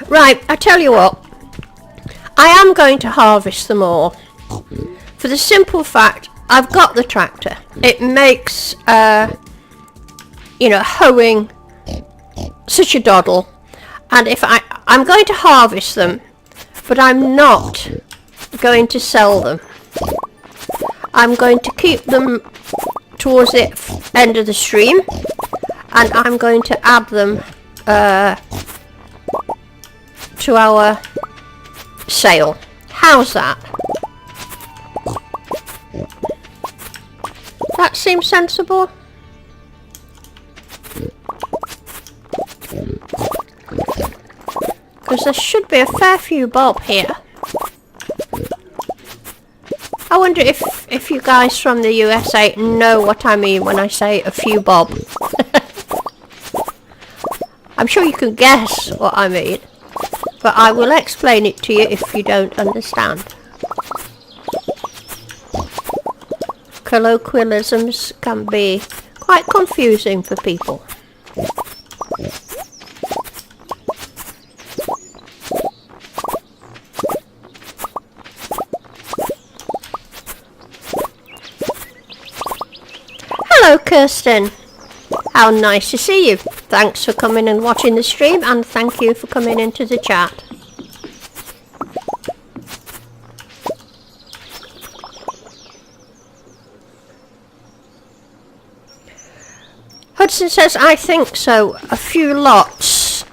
Right, I tell you what. I am going to harvest them all. For the simple fact, I've got the tractor. It makes, hoeing such a doddle. And if I'm going to harvest them, but I'm not going to sell them. I'm going to keep them towards the end of the stream, and I'm going to add them to our sale. How's that? That seems sensible. Because there should be a fair few bob here. I wonder if you guys from the USA know what I mean when I say a few bob. I'm sure you can guess what I mean, but I will explain it to you if you don't understand. Colloquialisms can be quite confusing for people. Hello Kirsten, how nice to see you. Thanks for coming and watching the stream, and thank you for coming into the chat. Hudson says, I think so, a few lots.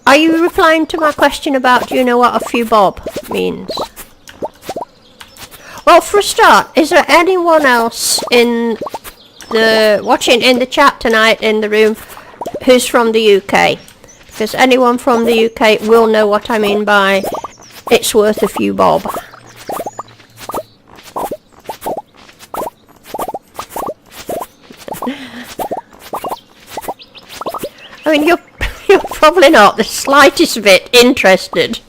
Are you replying to my question about do you know what a few bob means? Well, for a start, is there anyone else in the watching in the chat tonight in the room who's from the UK? Because anyone from the UK will know what I mean by it's worth a few bob. I mean, you're probably not the slightest bit interested.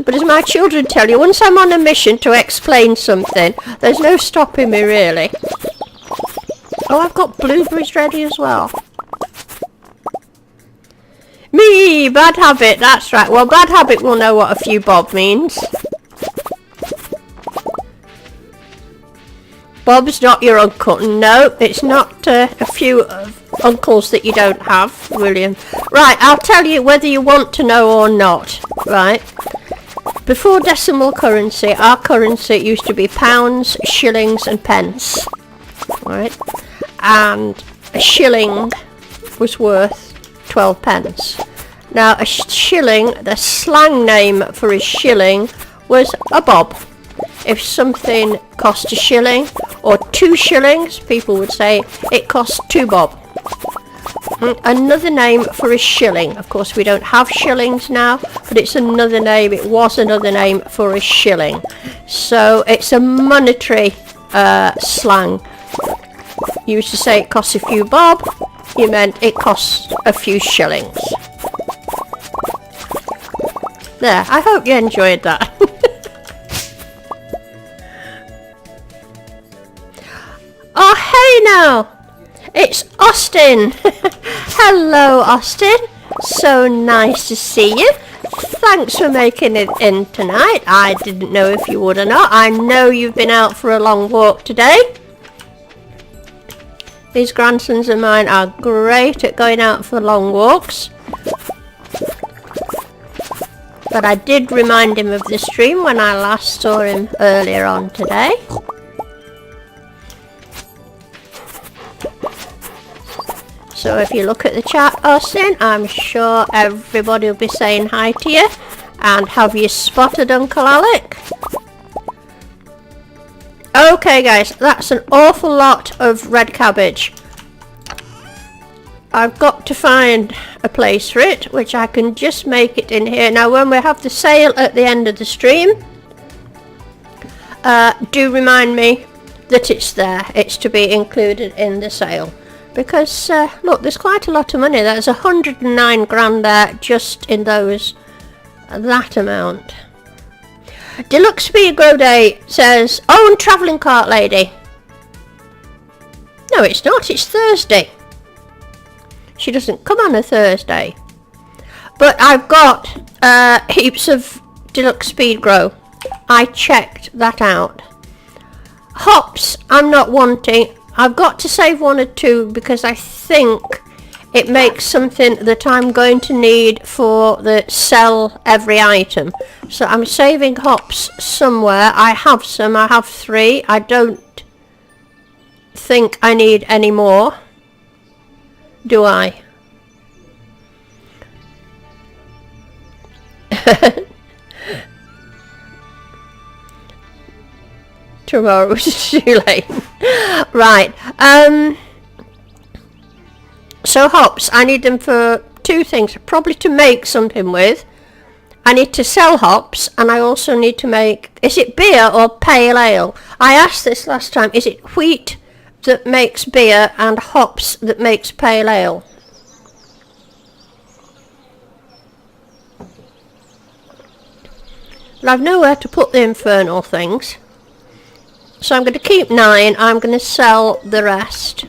But as my children tell you, once I'm on a mission to explain something, there's no stopping me, really. Oh, I've got blueberries ready as well. Me, bad habit, that's right. Well, bad habit will know what a few bob means. Bob's not your uncle. No, it's not a few uncles that you don't have, William. Right, I'll tell you whether you want to know or not, right? Before decimal currency, our currency used to be pounds, shillings and pence, right? And a shilling was worth 12 pence. Now a shilling, the slang name for a shilling was a bob. If something cost a shilling or 2 shillings, people would say it cost 2 bob. Another name for a shilling, of course we don't have shillings now, but it's another name, it was another name for a shilling. So it's a monetary slang. You used to say it costs a few bob, you meant it costs a few shillings. There, I hope you enjoyed that. Oh, hey now! It's Austin! Hello, Austin. So nice to see you. Thanks for making it in tonight. I didn't know if you would or not. I know you've been out for a long walk today. These grandsons of mine are great at going out for long walks. But I did remind him of the stream when I last saw him earlier on today. So if you look at the chat, Austin, I'm sure everybody will be saying hi to you. And have you spotted Uncle Alec? Okay guys, that's an awful lot of red cabbage. I've got to find a place for it, which I can just make it in here. Now when we have the sale at the end of the stream, do remind me that it's there. It's to be included in the sale. Because, look, there's quite a lot of money. There's 109 grand there just in that amount. Deluxe Speed Grow Day says, oh, and Travelling Cart Lady. No, it's not. It's Thursday. She doesn't come on a Thursday. But I've got heaps of Deluxe Speed Grow. I checked that out. Hops, I'm not wanting. I've got to save 1 or 2 because I think it makes something that I'm going to need for the sell every item. So I'm saving hops somewhere. I have some. I have 3. I don't think I need any more, do I? Tomorrow is too late. Right. So hops, I need them for two things. Probably to make something with. I need to sell hops, and I also need to make... Is it beer or pale ale? I asked this last time. Is it wheat that makes beer and hops that makes pale ale? Well, I've nowhere to put the infernal things. So I'm going to keep 9. I'm going to sell the rest.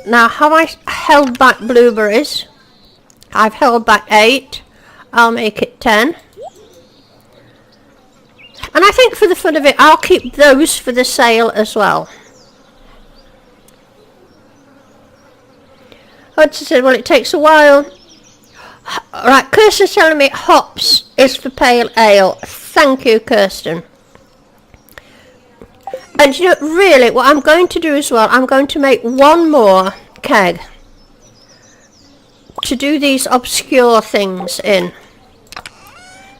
Now, have I held back blueberries? I've held back 8. I'll make it 10. And I think for the fun of it, I'll keep those for the sale as well. Hudson said, well, it takes a while. Right, Kirsten's telling me hops is for pale ale. Thank you, Kirsten. And you know, really, what I'm going to do as well, I'm going to make one more keg to do these obscure things in.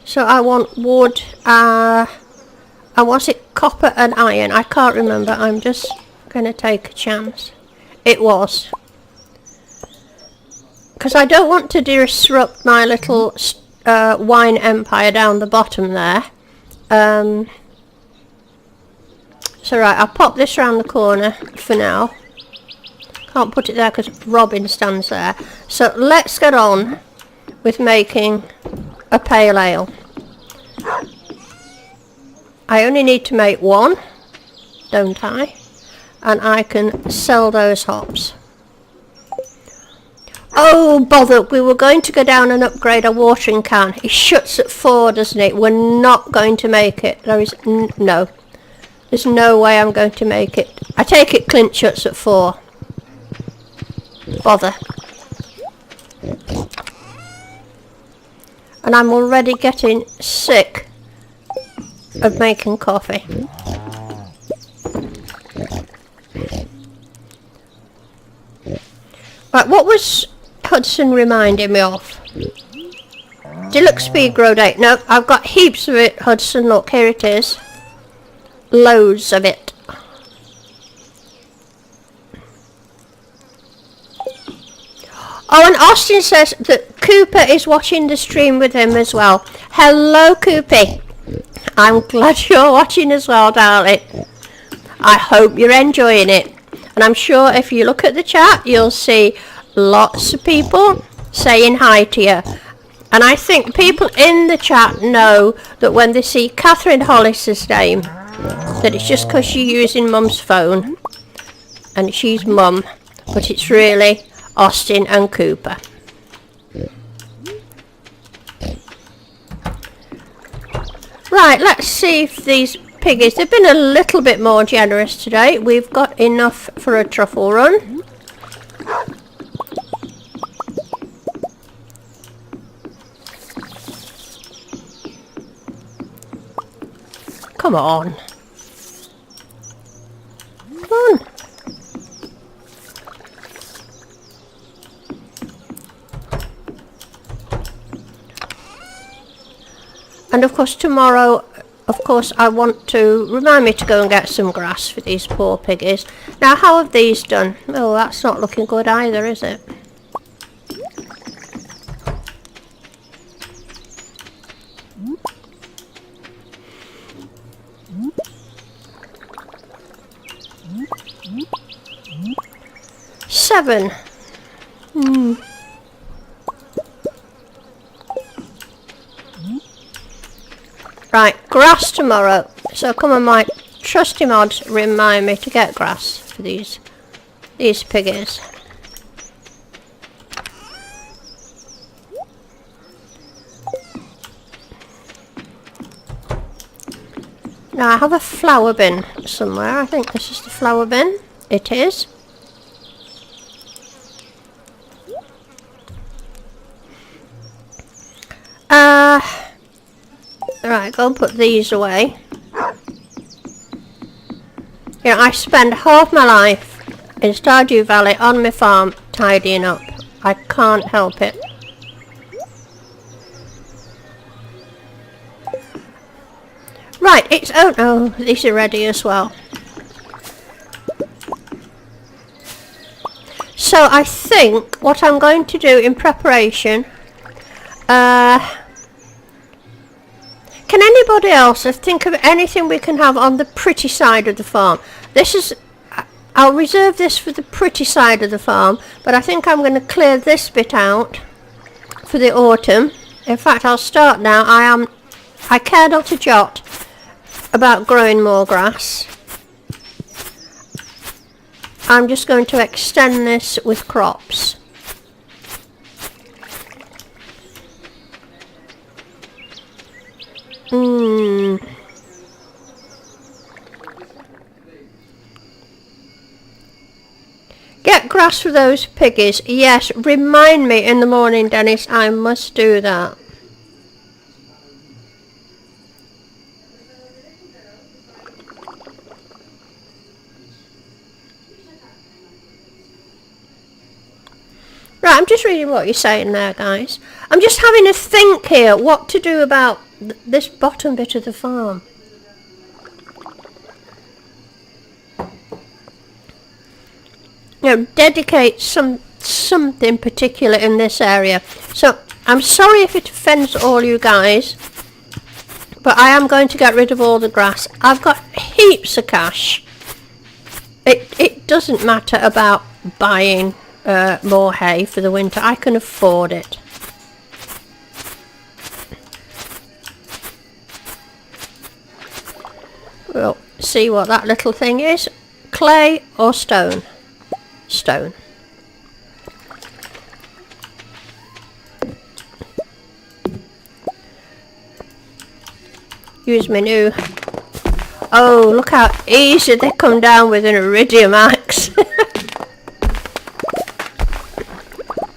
So I want wood, and was it copper and iron? I can't remember. I'm just going to take a chance. It was. Because I don't want to disrupt my little wine empire down the bottom there. So right, I'll pop this around the corner for now. Can't put it there because Robin stands there. So let's get on with making a pale ale. I only need to make 1, don't I? And I can sell those hops. Oh, bother, we were going to go down and upgrade our watering can. It shuts at 4, doesn't it? We're not going to make it. There is no. There's no way I'm going to make it. I take it Clint shuts at 4. Bother. And I'm already getting sick of making coffee. Right, what was Hudson reminding me of? Deluxe speed grow date. No, I've got heaps of it, Hudson. Look, here it is. Loads of it. Oh, and Austin says that Cooper is watching the stream with him as well. Hello, Coopy. I'm glad you're watching as well, darling. I hope you're enjoying it. And I'm sure if you look at the chat, you'll see lots of people saying hi to you. And I think people in the chat know that when they see Catherine Hollis's name, that it's just because you're using Mum's phone. And she's Mum. But it's really Austin and Cooper. Right, let's see if these piggies, they've been a little bit more generous today. We've got enough for a truffle run. Come on. Come on. And of course tomorrow, of course, I want to remind me to go and get some grass for these poor piggies. Now, how have these done? Oh, that's not looking good either, is it? Seven. Right, grass tomorrow. So come on, my trusty mods, remind me to get grass for these piggies. Now I have a flower bin somewhere. I think this is the flower bin. It is. Right, go and put these away. You know, I spend half my life in Stardew Valley on my farm tidying up. I can't help it. Right, it's... oh no, these are ready as well. So I think what I'm going to do in preparation... can anybody else think of anything we can have on the pretty side of the farm? This is... I'll reserve this for the pretty side of the farm, but I think I'm going to clear this bit out for the autumn. In fact, I'll start now. I care not a jot about growing more grass. I'm just going to extend this with crops. Get grass for those piggies. Yes, remind me in the morning, Dennis. I must do that. Right, I'm just reading what you're saying there, guys. I'm just having a think here what to do about this bottom bit of the farm. You know, dedicate something particular in this area. So I'm sorry if it offends all you guys, but I am going to get rid of all the grass. I've got heaps of cash. It doesn't matter about buying more hay for the winter. I can afford it. We'll see what that little thing is. Clay or stone? Stone. Use my new... oh, look how easy they come down with an iridium axe.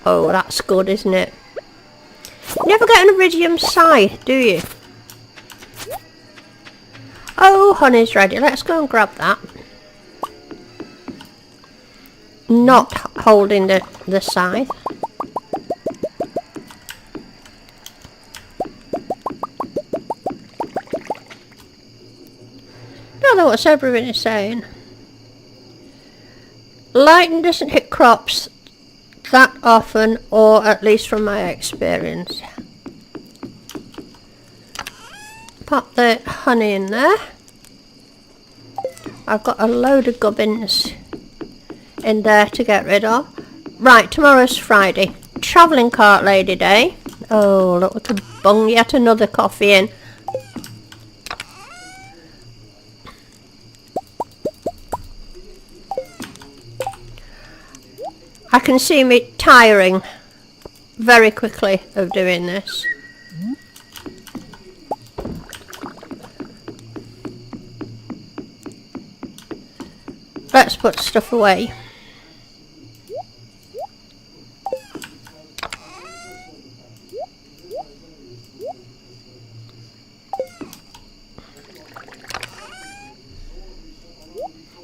Oh, that's good, isn't it? You never get an iridium scythe, do you? Oh, honey's ready. Let's go and grab that. Not holding the scythe. Don't know what everyone is saying. Lightning doesn't hit crops that often, or at least from my experience. Pop the honey in there. I've got a load of gubbins in there to get rid of. Right, tomorrow's Friday. Travelling cart lady day. Oh, look, we could bung yet another coffee in. I can see me tiring very quickly of doing this. Let's put stuff away.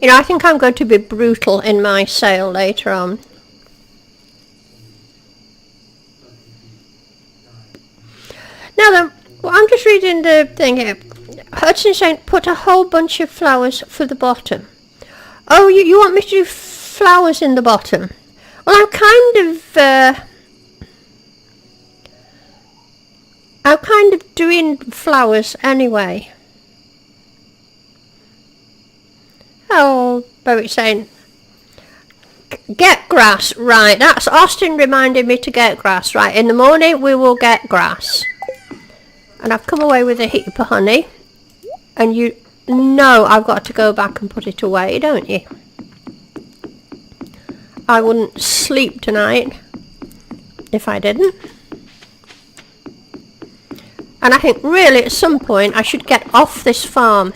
You know, I think I'm going to be brutal in my sale later on. Now then, well, I'm just reading the thing here. Hudson's saying put a whole bunch of flowers for the bottom. Oh, you want me to do flowers in the bottom? Well, I'm kind of doing flowers anyway. Oh, Bobby's saying get grass. Right, that's Austin reminding me to get grass. Right, in the morning we will get grass. And I've come away with a heap of honey. And you know I've got to go back and put it away, don't you? I wouldn't sleep tonight if I didn't. And I think really at some point I should get off this farm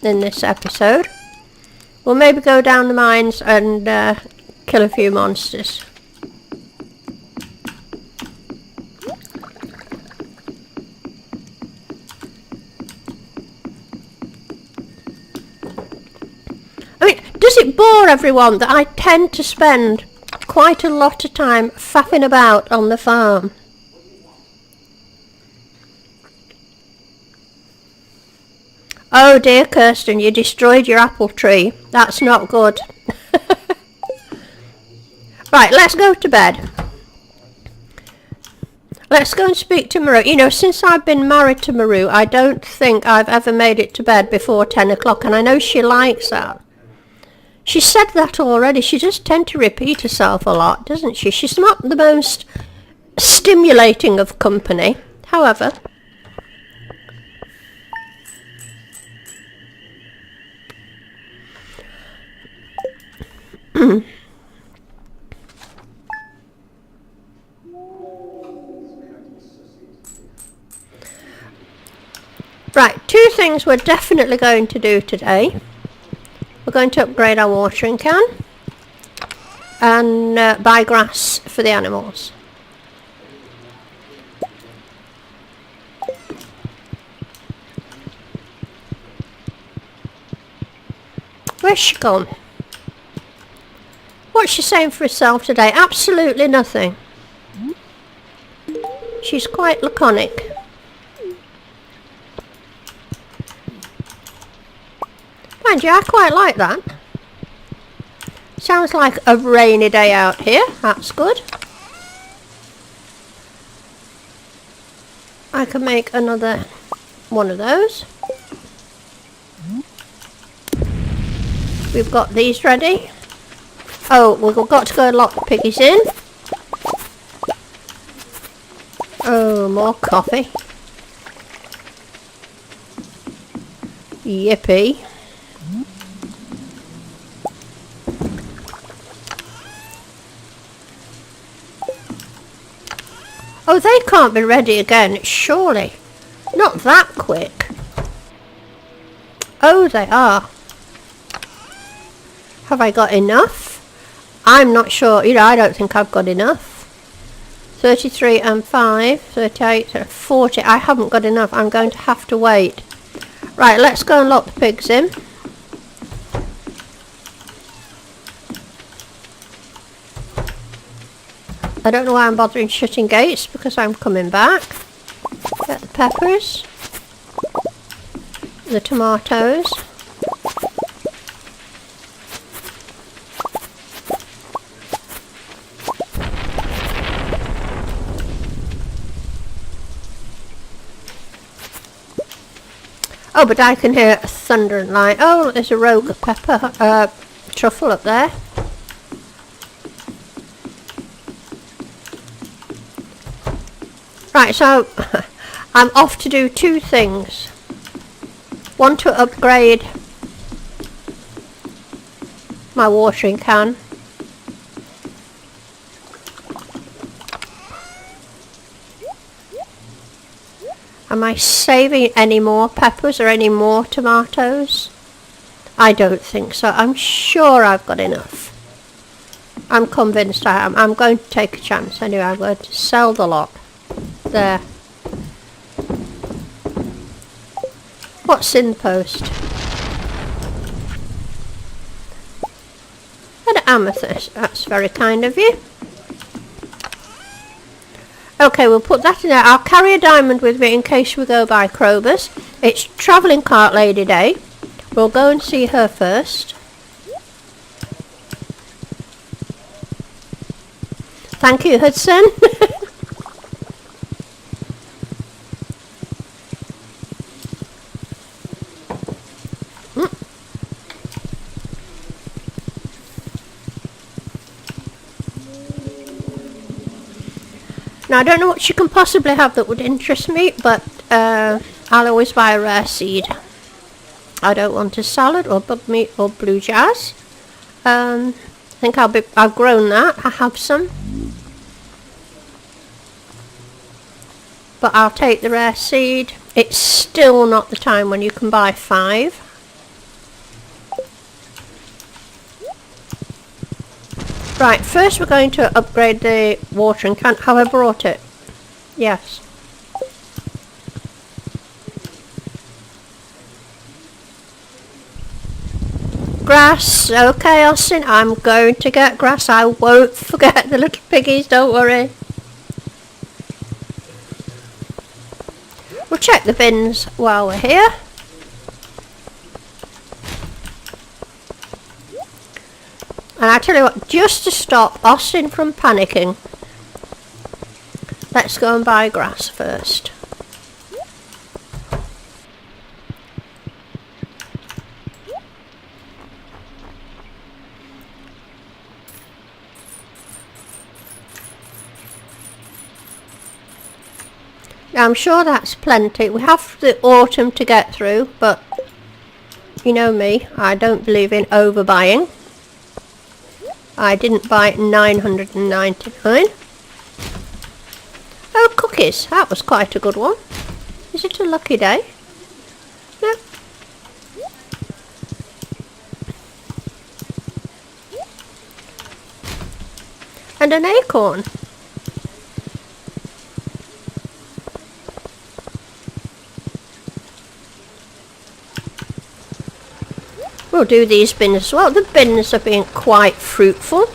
in this episode. We'll maybe go down the mines and kill a few monsters. Does it bore everyone that I tend to spend quite a lot of time faffing about on the farm? Oh dear, Kirsten, you destroyed your apple tree. That's not good. Right, let's go to bed. Let's go and speak to Maru. You know, since I've been married to Maru, I don't think I've ever made it to bed before 10 o'clock, and I know she likes that. She said that already. She just tends to repeat herself a lot, doesn't she? She's not the most stimulating of company, however. Right, two things we're definitely going to do today. We're going to upgrade our watering can and buy grass for the animals. Where's she gone? What's she saying for herself today? Absolutely nothing. She's quite laconic. Mind you, I quite like that. Sounds like a rainy day out here. That's good. I can make another one of those. We've got these ready. Oh, we've got to go and lock the piggies in. Oh, more coffee. Yippee. Oh, they can't be ready again, surely. Not that quick. Oh, they are. Have I got enough? I'm not sure. You know, I don't think I've got enough. 33 and 5, 38, 40. I haven't got enough. I'm going to have to wait. Right, let's go and lock the pigs in. I don't know why I'm bothering shutting gates, because I'm coming back. Get the peppers. The tomatoes. Oh, but I can hear a thunder and light. Oh, there's a rogue pepper, truffle up there. Right, so I'm off to do two things. One, to upgrade my watering can. Am I saving any more peppers or any more tomatoes? I don't think so. I'm sure I've got enough. I'm convinced I am. I'm going to take a chance anyway. I'm going to sell the lot. There. What's in the post? An amethyst. That's very kind of you. Okay, we'll put that in there. I'll carry a diamond with me in case we go by Kroger's. It's Travelling Cart Lady Day. We'll go and see her first. Thank you, Hudson. Now, I don't know what she can possibly have that would interest me, but I'll always buy a rare seed. I don't want a salad or bug meat or blue jazz. I think I've grown that. I have some. But I'll take the rare seed. It's still not the time when you can buy 5. Right, first we're going to upgrade the watering can. Have I brought it? Yes. Grass. Okay, Austin, I'm going to get grass. I won't forget the little piggies, don't worry. We'll check the bins while we're here. And I tell you what, just to stop Austin from panicking, let's go and buy grass first. Now, I'm sure that's plenty. We have the autumn to get through, but you know me, I don't believe in overbuying. I didn't buy 999. Oh, cookies. That was quite a good one. Is it a lucky day? No. And an acorn. We'll do these bins as well. The bins are being quite fruitful.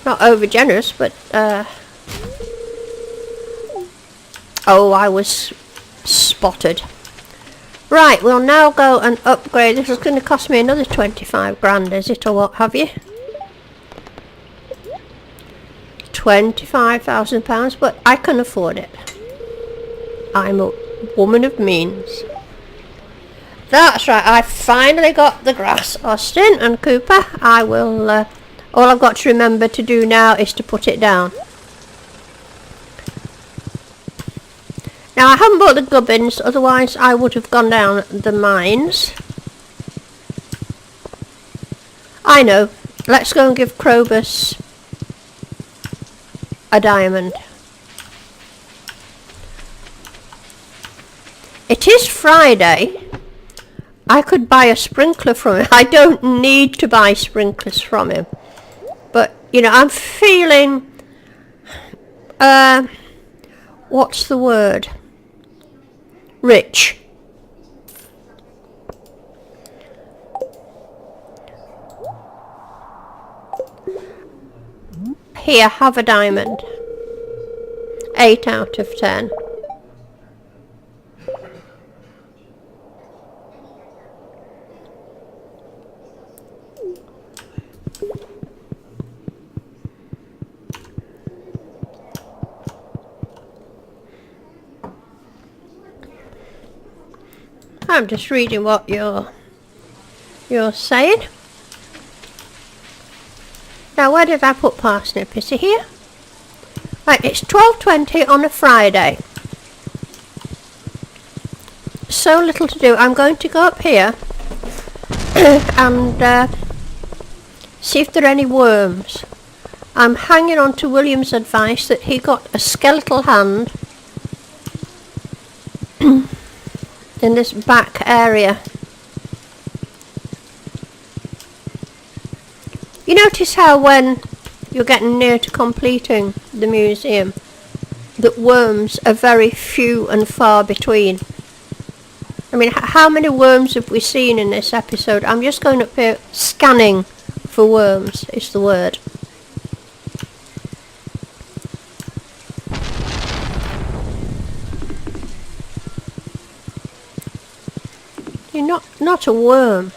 Not over generous, but oh, I was spotted. Right, we'll now go and upgrade. This is going to cost me another 25 grand, is it, or what have you? £25,000, but I can afford it. I'm a woman of means. That's right, I finally got the grass, Austin and Cooper. I will, all I've got to remember to do now is to put it down. Now, I haven't bought the gubbins, otherwise I would have gone down the mines. I know, let's go and give Krobus a diamond. It is Friday. I could buy a sprinkler from him. I don't need to buy sprinklers from him. But, you know, I'm feeling... what's the word? Rich. Here, have a diamond. 8 out of 10. I'm just reading what you're saying. Now, where did I put parsnip? Is it here? Right, it's 12:20 on a Friday. So little to do. I'm going to go up here and see if there are any worms. I'm hanging on to William's advice that he got a skeletal hand in this back area. You notice how when you're getting near to completing the museum that worms are very few and far between. I mean, how many worms have we seen in this episode? I'm just going up here scanning for worms is the word. You're not a worm.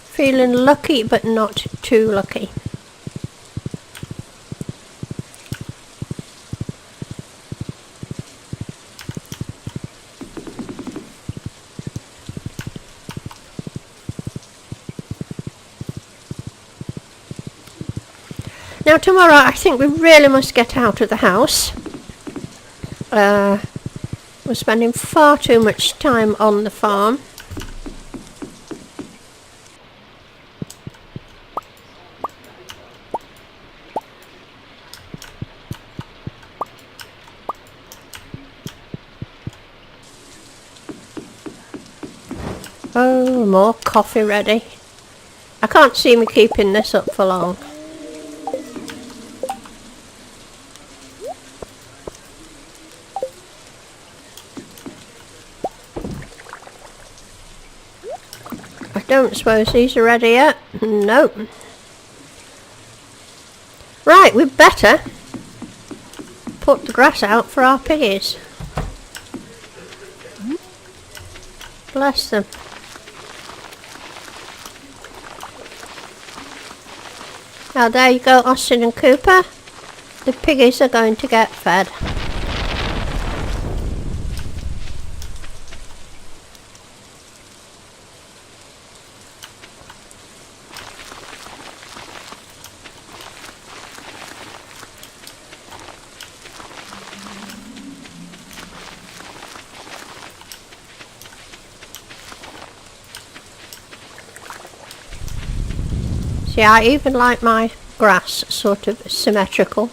Feeling lucky, but not too lucky. Now tomorrow I think we really must get out of the house. We're spending far too much time on the farm. Oh, more coffee ready. I can't see me keeping this up for long. I don't suppose these are ready yet. Nope. Right, we'd better put the grass out for our piggies. Bless them. Now there you go, Austin and Cooper. The piggies are going to get fed. See, I even like my grass sort of symmetrical.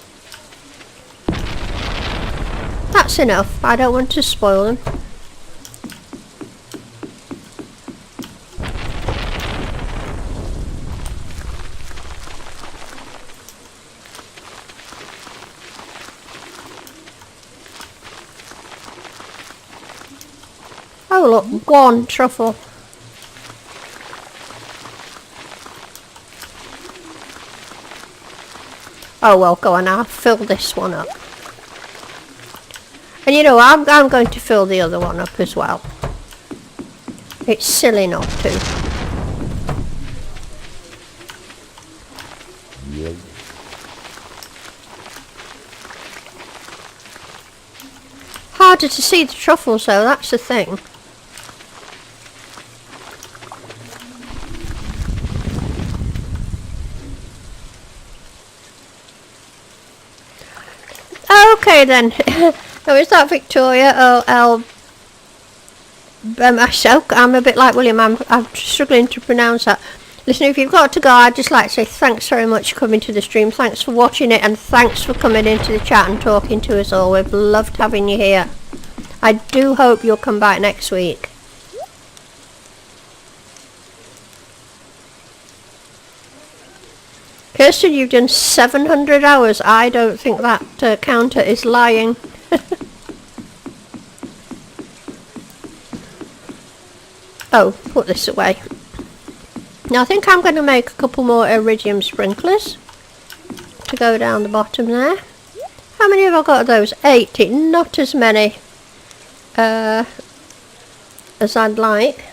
That's enough. I don't want to spoil them. Oh look, one truffle. Oh well, go on, I'll fill this one up. And you know, I'm going to fill the other one up as well. It's silly not to. Yep. Harder to see the truffles though, that's the thing. Okay then. Oh, is that Victoria? Oh, myself. I'm a bit like William. I'm struggling to pronounce that. Listen, if you've got to go, I'd just like to say thanks very much for coming to the stream. Thanks for watching it, and thanks for coming into the chat and talking to us all. We've loved having you here. I do hope you'll come back next week. Kirsten, you've done 700 hours. I don't think that counter is lying. Oh, put this away. Now I think I'm going to make a couple more iridium sprinklers to go down the bottom there. How many have I got of those? 80. Not as many as I'd like.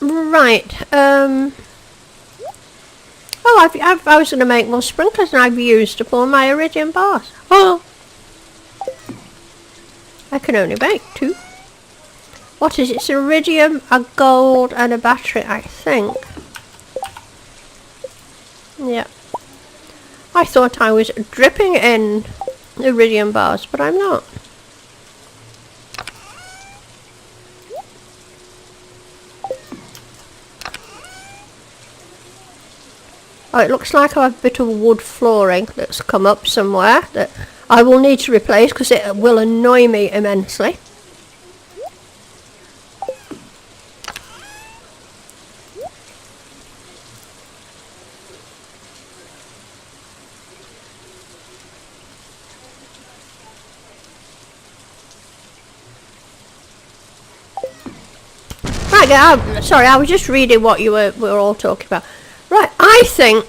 Right, oh, I was going to make more sprinklers and I've used up all my iridium bars. Oh, I can only make 2. What is it? It's iridium, a gold and a battery, I think. Yeah. I thought I was dripping in iridium bars, but I'm not. Oh, it looks like I have a bit of wood flooring that's come up somewhere that I will need to replace because it will annoy me immensely. Right, sorry, I was just reading what you were all talking about. Right, I think,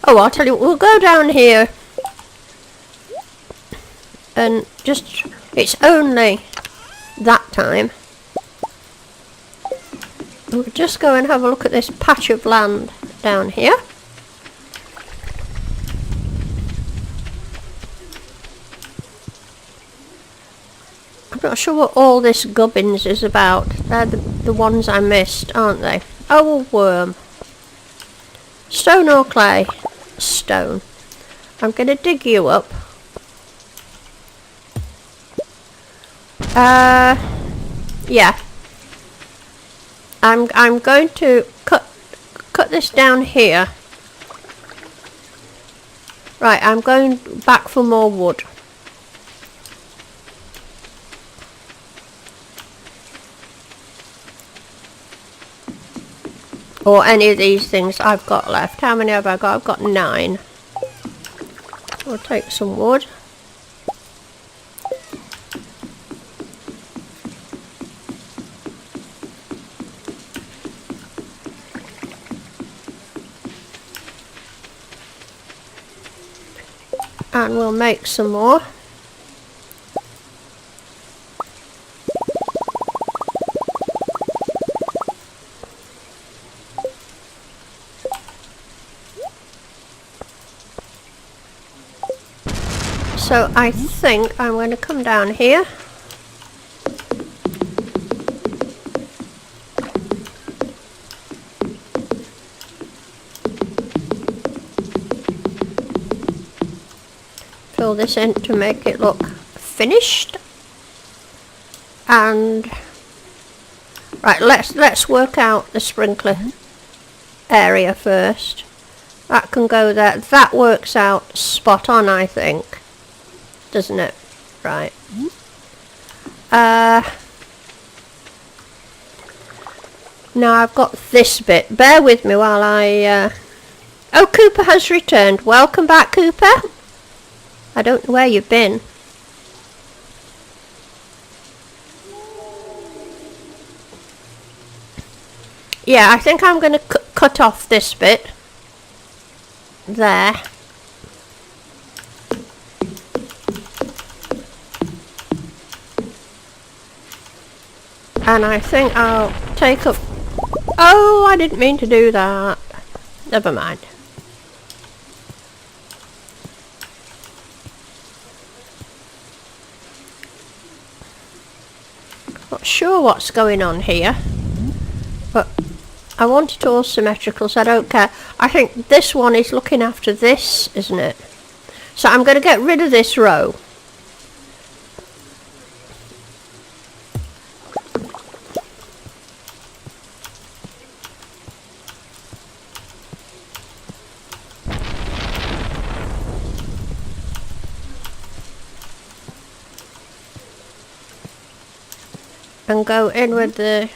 oh, I'll tell you, we'll go down here and just, it's only that time. We'll just go and have a look at this patch of land down here. I'm not sure what all this gubbins is about. They're the ones I missed, aren't they? Oh, a worm. Stone or clay? Stone. I'm going to dig you up. Yeah. I'm going to cut this down here. Right, I'm going back for more wood. or any of these things I've got left. How many have I got? I've got 9. We'll take some wood. And we'll make some more. So I think I'm going to come down here. Fill this in to make it look finished. And right, let's work out the sprinkler area first. That can go there. That works out spot on, I think. Doesn't it? Right. Now I've got this bit. Bear with me while I... Oh, Cooper has returned. Welcome back, Cooper. I don't know where you've been. Yeah, I think I'm going to cut off this bit. There. And I think I'll take up... Oh, I didn't mean to do that. Never mind. Not sure what's going on here, but I want it all symmetrical, so I don't care. I think this one is looking after this, isn't it? So I'm going to get rid of this row. And go in with the...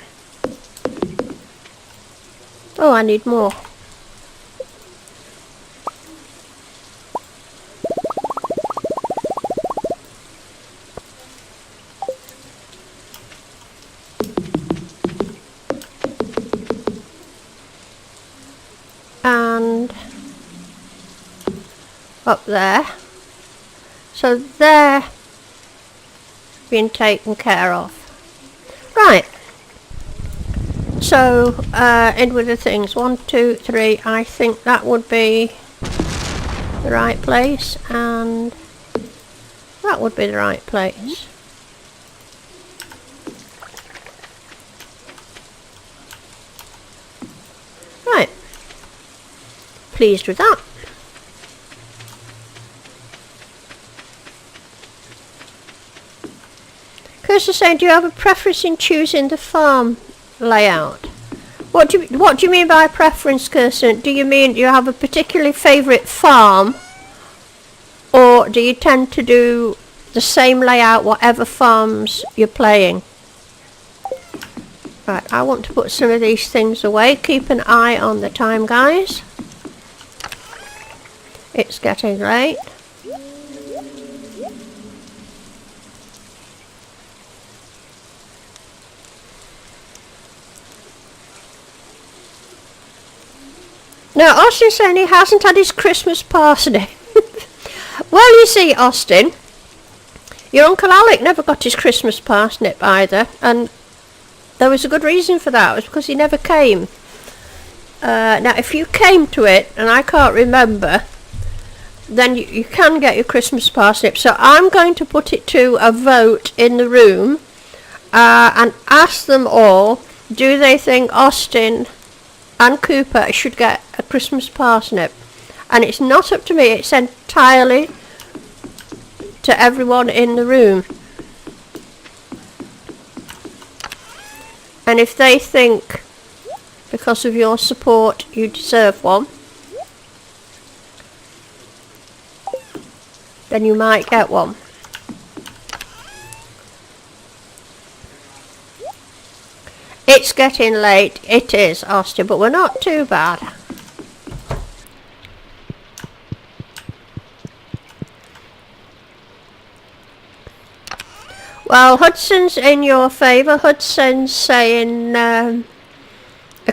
Oh, I need more. And up there. So they're being taken care of. Right, so in with the things, 1, 2, 3, I think that would be the right place, and that would be the right place. Right, pleased with that. Kirsten saying, do you have a preference in choosing the farm layout? What do you mean by preference, Kirsten? Do you mean you have a particularly favourite farm, or do you tend to do the same layout whatever farms you're playing? Right, I want to put some of these things away. Keep an eye on the time, guys. It's getting late. Now, Austin's saying he hasn't had his Christmas parsnip. Well, you see, Austin, your Uncle Alec never got his Christmas parsnip either, and there was a good reason for that. It was because he never came. Now, if you came to it, and I can't remember, then you can get your Christmas parsnip. So I'm going to put it to a vote in the room and ask them all, do they think Austin and Cooper should get a Christmas parsnip? And it's not up to me, it's entirely to everyone in the room. And if they think, because of your support, you deserve one, then you might get one. It's getting late. It is, Austin, but we're not too bad. Well, Hudson's in your favour. Hudson's saying a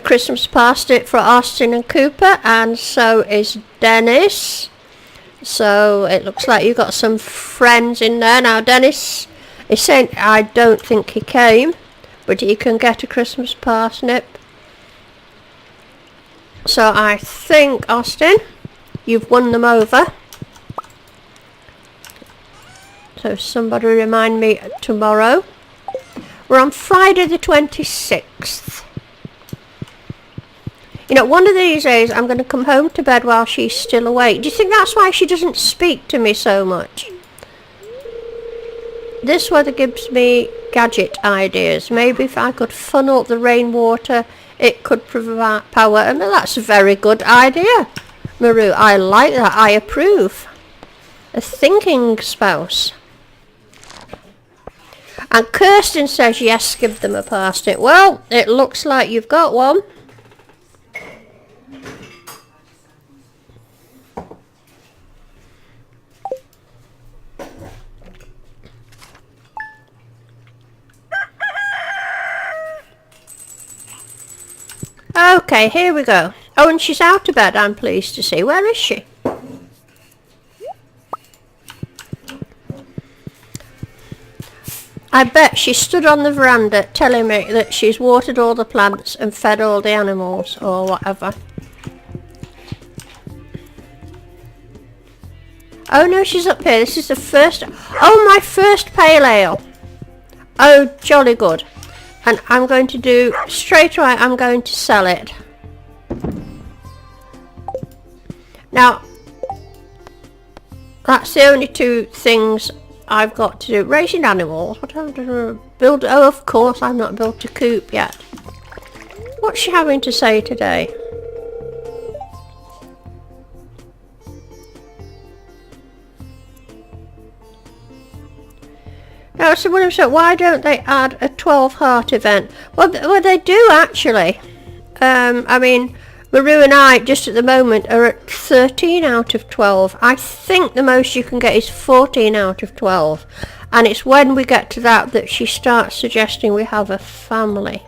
Christmas past it for Austin and Cooper, and so is Dennis. So it looks like you've got some friends in there. Now Dennis is saying I don't think he came, but he can get a Christmas parsnip. So I think, Austin, you've won them over. So somebody remind me tomorrow. We're on Friday the 26th. You know, one of these days I'm going to come home to bed while she's still awake. Do you think that's why she doesn't speak to me so much? This weather gives me gadget ideas. Maybe if I could funnel the rainwater, it could provide power. I mean, that's a very good idea, Maru. I like that. I approve. A thinking spouse. And Kirsten says, yes, give them a parsnip. Well, it looks like you've got one. Okay, here we go. Oh, and she's out of bed, I'm pleased to see. Where is she? I bet she stood on the veranda telling me that she's watered all the plants and fed all the animals or whatever. Oh no, she's up here. This is the first... Oh, my first pale ale. Oh, jolly good. And I'm going to do... Straight away, I'm going to sell it. Now, that's the only two things I've got to do. Raising animals. What am I to build? Oh, of course, I've not built a coop yet. What's she having to say today? Now, so why don't they add a 12 heart event? Well, they do actually. I mean, Maru and I, just at the moment, are at 13 out of 12. I think the most you can get is 14 out of 12. And it's when we get to that she starts suggesting we have a family.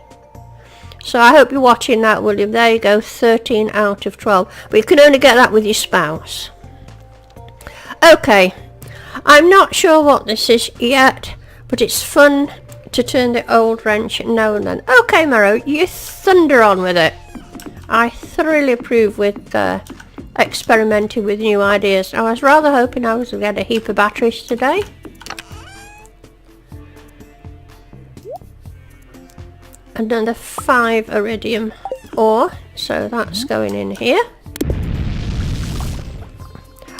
So I hope you're watching that, William. There you go, 13 out of 12. But you can only get that with your spouse. Okay, I'm not sure what this is yet, but it's fun to turn the old wrench now and then. Okay, Maro, you thunder on with it. I thoroughly approve with experimenting with new ideas. I was rather hoping I was going to get a heap of batteries today. Another 5 iridium ore, so that's going in here.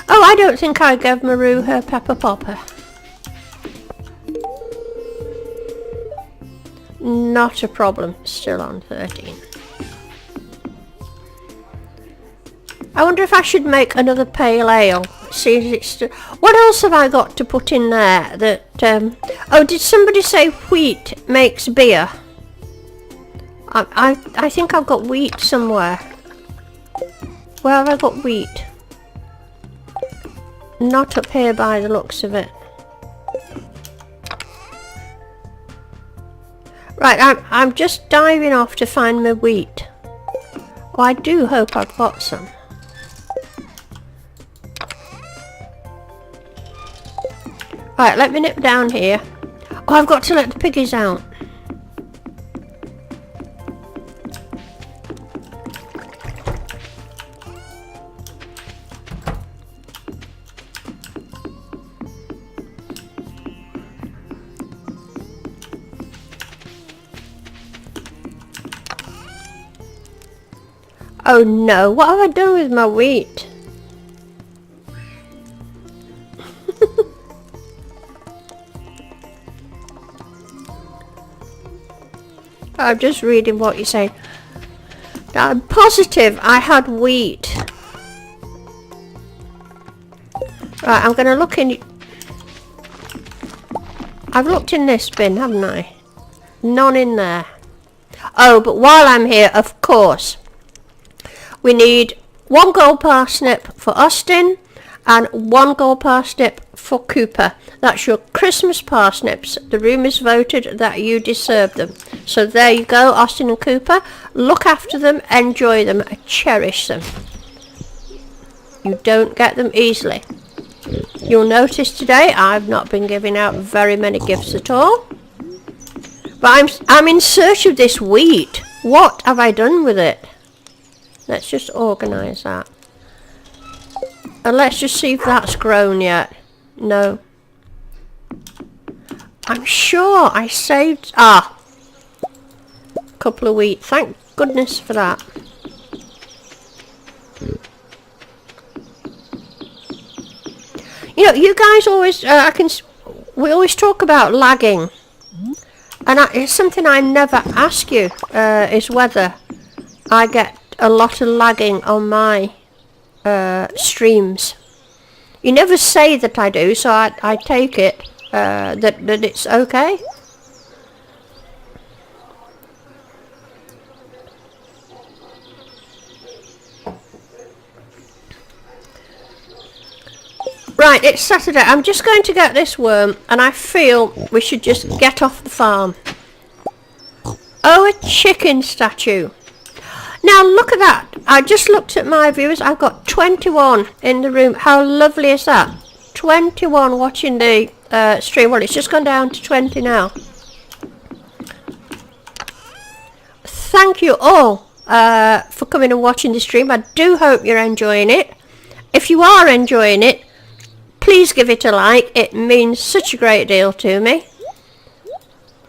Oh, I don't think I gave Maru her pepper popper. Not a problem, still on 13. I wonder if I should make another pale ale. See if it's what else have I got to put in there that oh, did somebody say wheat makes beer? I think I've got wheat somewhere. Where have I got wheat? Not up here by the looks of it. Right, I'm just diving off to find my wheat. Oh, I do hope I've got some. Right, let me nip down here. Oh, I've got to let the piggies out. Oh no, what have I done with my wheat? I'm just reading what you're saying. I'm positive I had wheat. Right, I'm going to look in... I've looked in this bin, haven't I? None in there. Oh, but while I'm here, of course, we need 1 gold parsnip for Austin and 1 gold parsnip for Cooper. That's your Christmas parsnips. The room has voted that you deserve them. So there you go, Austin and Cooper. Look after them, enjoy them, cherish them. You don't get them easily. You'll notice today I've not been giving out very many gifts at all. But I'm in search of this wheat. What have I done with it? Let's just organise that. And let's just see if that's grown yet. No. I'm sure I saved... a couple of wheat. Thank goodness for that. You know, you guys always... we always talk about lagging. And it's something I never ask you, is whether I get a lot of lagging on my streams. You never say that I do, so I take it that it's okay. Right, it's Saturday. I'm just going to get this worm, and I feel we should just get off the farm. Oh, a chicken statue. Now look at that. I just looked at my viewers. I've got 21 in the room. How lovely is that? 21 watching the stream. Well, it's just gone down to 20 now. Thank you all for coming and watching the stream. I do hope you're enjoying it. If you are enjoying it, please give it a like. It means such a great deal to me.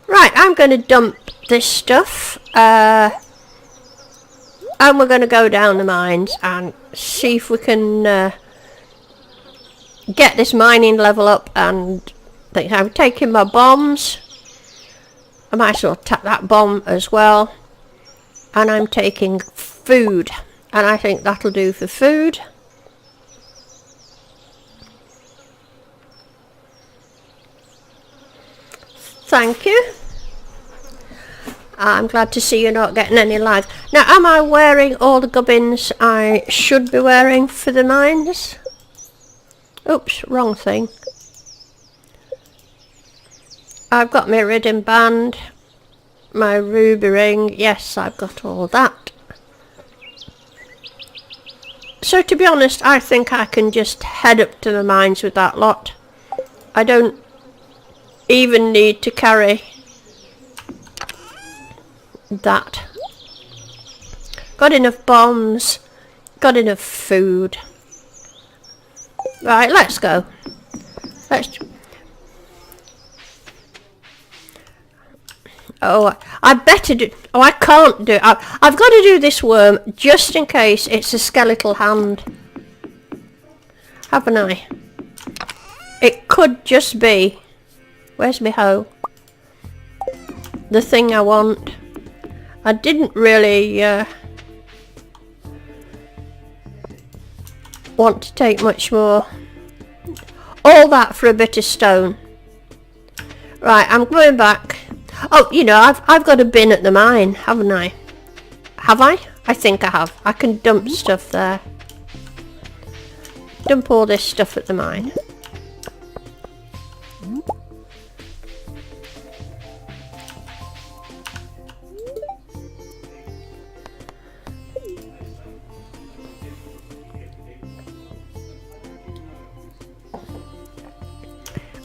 Right, I'm going to dump this stuff. And we're going to go down the mines and see if we can get this mining level up. And I'm taking my bombs. I might as well tap that bomb as well. And I'm taking food. And I think that'll do for food. Thank you. I'm glad to see you're not getting any lag. Now, am I wearing all the gubbins I should be wearing for the mines? Oops, wrong thing. I've got my iridium band, my ruby ring. Yes, I've got all that. So to be honest, I think I can just head up to the mines with that lot. I don't even need to carry that. Got enough bombs, got enough food. Right, let's go. I better do... Oh, I can't do it. I've got to do this worm just in case it's a skeletal hand. Haven't I? It could just be... Where's my hoe? The thing I want. I didn't really want to take much more. All that for a bit of stone. Right, I'm going back. Oh, you know, I've got a bin at the mine, haven't I? Have I? I think I have. I can dump stuff there. Dump all this stuff at the mine.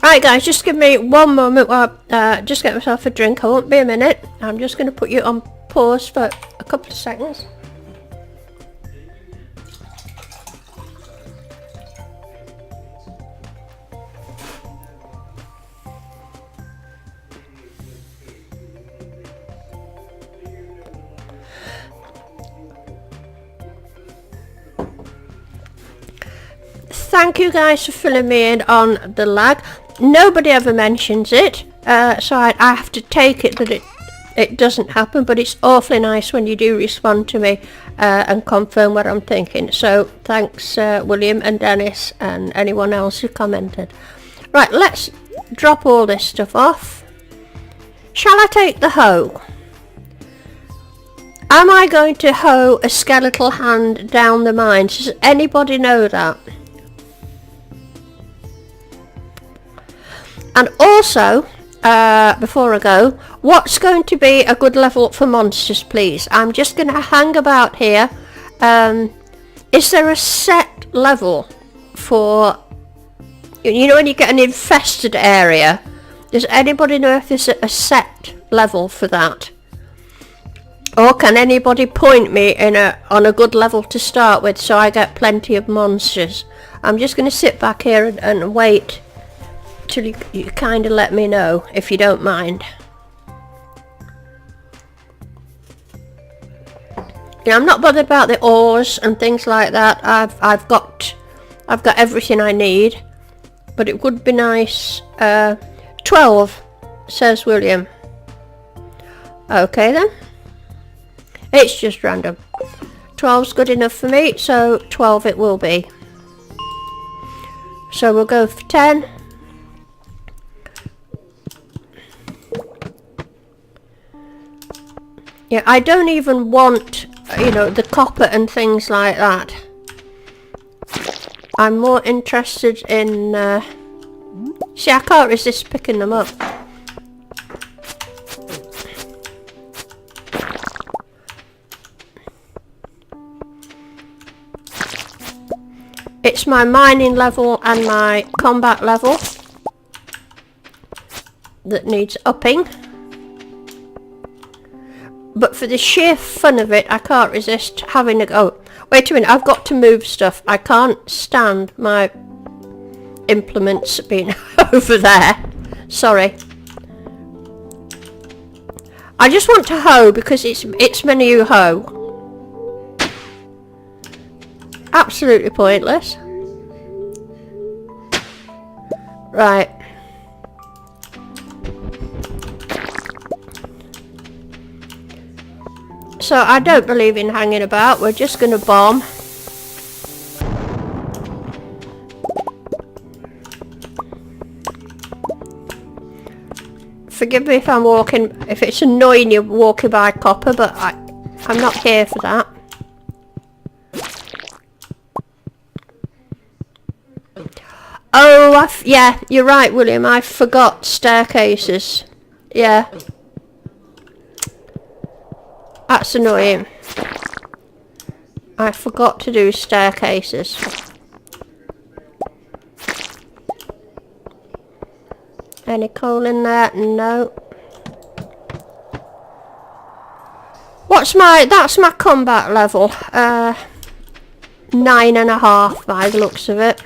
Right guys, just give me one moment while I just get myself a drink. I won't be a minute. I'm just going to put you on pause for a couple of seconds. Thank you guys for filling me in on the lag. Nobody ever mentions it, so I have to take it that it doesn't happen, but it's awfully nice when you do respond to me and confirm what I'm thinking. So thanks William and Dennis and anyone else who commented. Right, let's drop all this stuff off. Shall I take the hoe? Am I going to hoe a skeletal hand down the mines? Does anybody know that? And also, before I go, what's going to be a good level for monsters, please? I'm just going to hang about here. Is there a set level for, you know, when you get an infested area? Does anybody know if there's a set level for that? Or can anybody point me on a good level to start with so I get plenty of monsters? I'm just going to sit back here and wait till you kind of let me know, if you don't mind. You know, I'm not bothered about the ores and things like that. I've got everything I need, but it would be nice. 12, says William. Okay then. It's just random. 12's good enough for me, so 12 it will be. So we'll go for 10. Yeah, I don't even want, you know, the copper and things like that. I'm more interested in... see, I can't resist picking them up. It's my mining level and my combat level that needs upping. But for the sheer fun of it, I can't resist having a go. Wait a minute, I've got to move stuff. I can't stand my implements being over there. Sorry. I just want to hoe because it's my new hoe. Absolutely pointless. Right. So I don't believe in hanging about. We're just going to bomb. Forgive me if I'm walking, if it's annoying you walking by copper, but I'm not here for that. Oh, yeah, you're right, William. I forgot staircases. Yeah. That's annoying. I forgot to do staircases. Any coal in there? No. That's my combat level. 9.5 by the looks of it.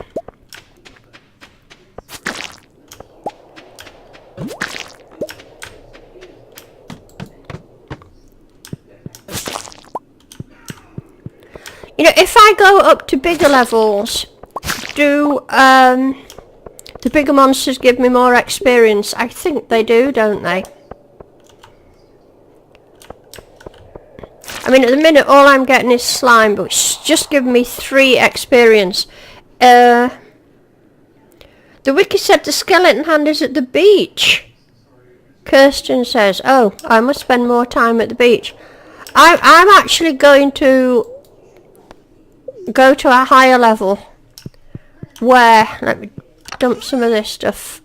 You know, if I go up to bigger levels, do the bigger monsters give me more experience? I think they do, don't they? I mean, at the minute, all I'm getting is slime, but it's just giving me 3 experience. The wiki said the skeleton hand is at the beach. Kirsten says, oh, I must spend more time at the beach. I'm actually going to go to a higher level where, let me dump some of this stuff,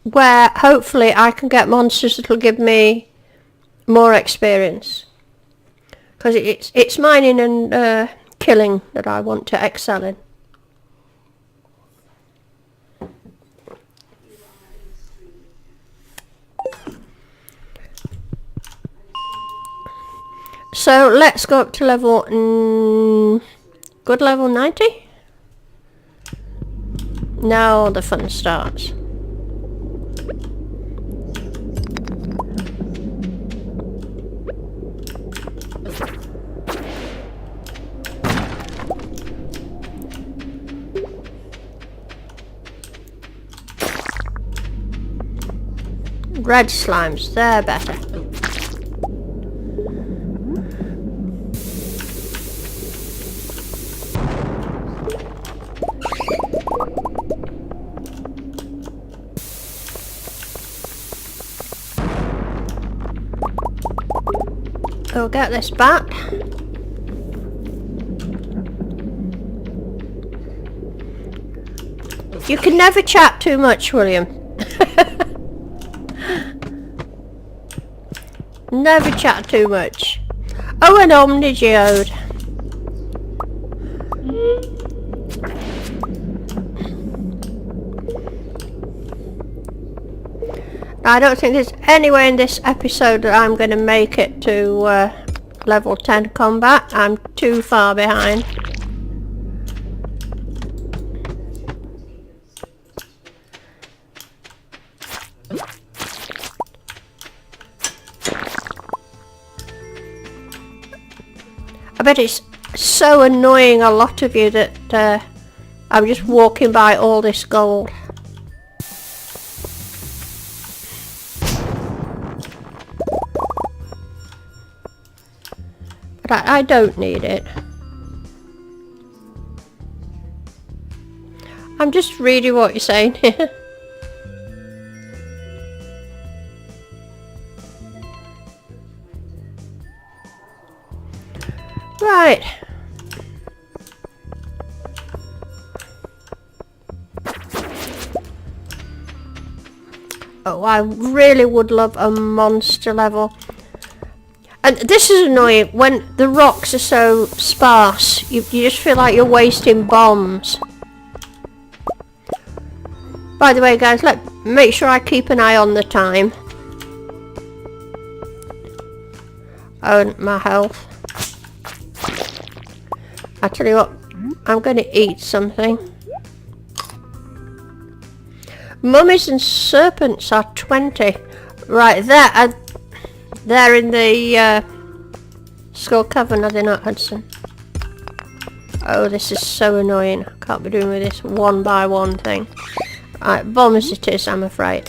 where hopefully I can get monsters that will give me more experience, because it's mining and killing that I want to excel in. So let's go up to level, good level 90? Now the fun starts. Red slimes, they're better. We'll get this back. You can never chat too much, William. Never chat too much. Oh, an Omnigeode. I don't think there's anywhere in this episode that I'm going to make it to level 10 combat. I'm too far behind. I bet it's so annoying a lot of you that I'm just walking by all this gold. But I don't need it. I'm just reading what you're saying here. Right. Oh, I really would love a monster level. And this is annoying, when the rocks are so sparse, you just feel like you're wasting bombs. By the way, guys, make sure I keep an eye on the time. Oh, my health. I tell you what, I'm going to eat something. Mummies and serpents are 20. Right, they're in the Skull Cavern, are they not, Hudson? Oh, this is so annoying. I can't be doing with this one by one thing. Right, bomb as it is, I'm afraid.